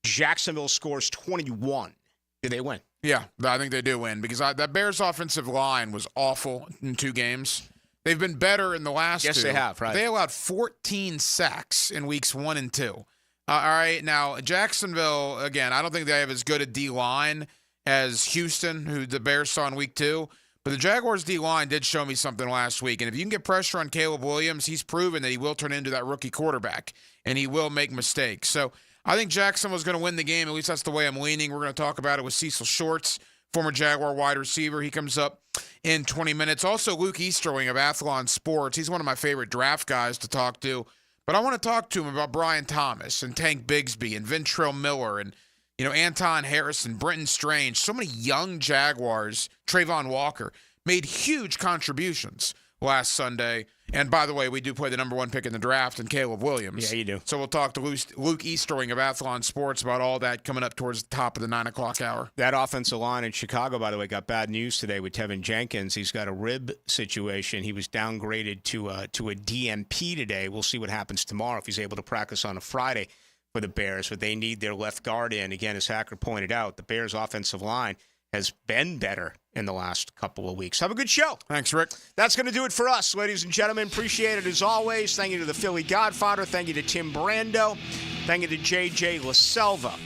Jacksonville scores 21, do they win? Yeah, I think they do win because that Bears offensive line was awful in 2 games. They've been better in the last 2. Yes, they have, right. They allowed 14 sacks in weeks 1 and 2. All right, now, Jacksonville, again, I don't think they have as good a D-line as Houston, who the Bears saw in week 2. But the Jaguars' D-line did show me something last week. And if you can get pressure on Caleb Williams, he's proven that he will turn into that rookie quarterback, and he will make mistakes. So I think Jacksonville's going to win the game. At least that's the way I'm leaning. We're going to talk about it with Cecil Shorts, former Jaguar wide receiver. He comes up in 20 minutes. Also, Luke Easterling of Athlon Sports. He's one of my favorite draft guys to talk to. But I want to talk to him about Brian Thomas and Tank Bigsby and Ventrell Miller and, Anton Harrison, Brenton Strange. So many young Jaguars, Trayvon Walker, made huge contributions last Sunday. And by the way, we do play the number 1 pick in the draft in Caleb Williams. Yeah, you do. So we'll talk to Luke Easterling of Athlon Sports about all that coming up towards the top of the 9 o'clock hour. That offensive line in Chicago, by the way, got bad news today with Tevin Jenkins. He's got a rib situation. He was downgraded to a DMP today. We'll see what happens tomorrow if he's able to practice on a Friday for the Bears. But they need their left guard in. Again, as Hacker pointed out, the Bears offensive line has been better in the last couple of weeks. Have a good show. Thanks, Rick. That's going to do it for us, ladies and gentlemen. Appreciate it as always. Thank you to the Philly Godfather. Thank you to Tim Brando. Thank you to JJ LaSelva.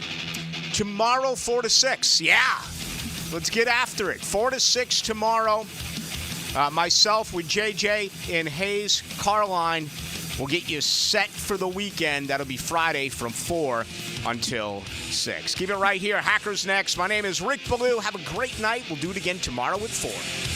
Tomorrow, 4 to 6. Yeah. Let's get after it. 4 to 6 tomorrow. Myself with JJ and Hayes Carline will get you set for the weekend. That'll be Friday from 4 until 6. Keep it right here. Hackers next. My name is Rick Ballou. Have a great night. We'll do it again tomorrow at 4.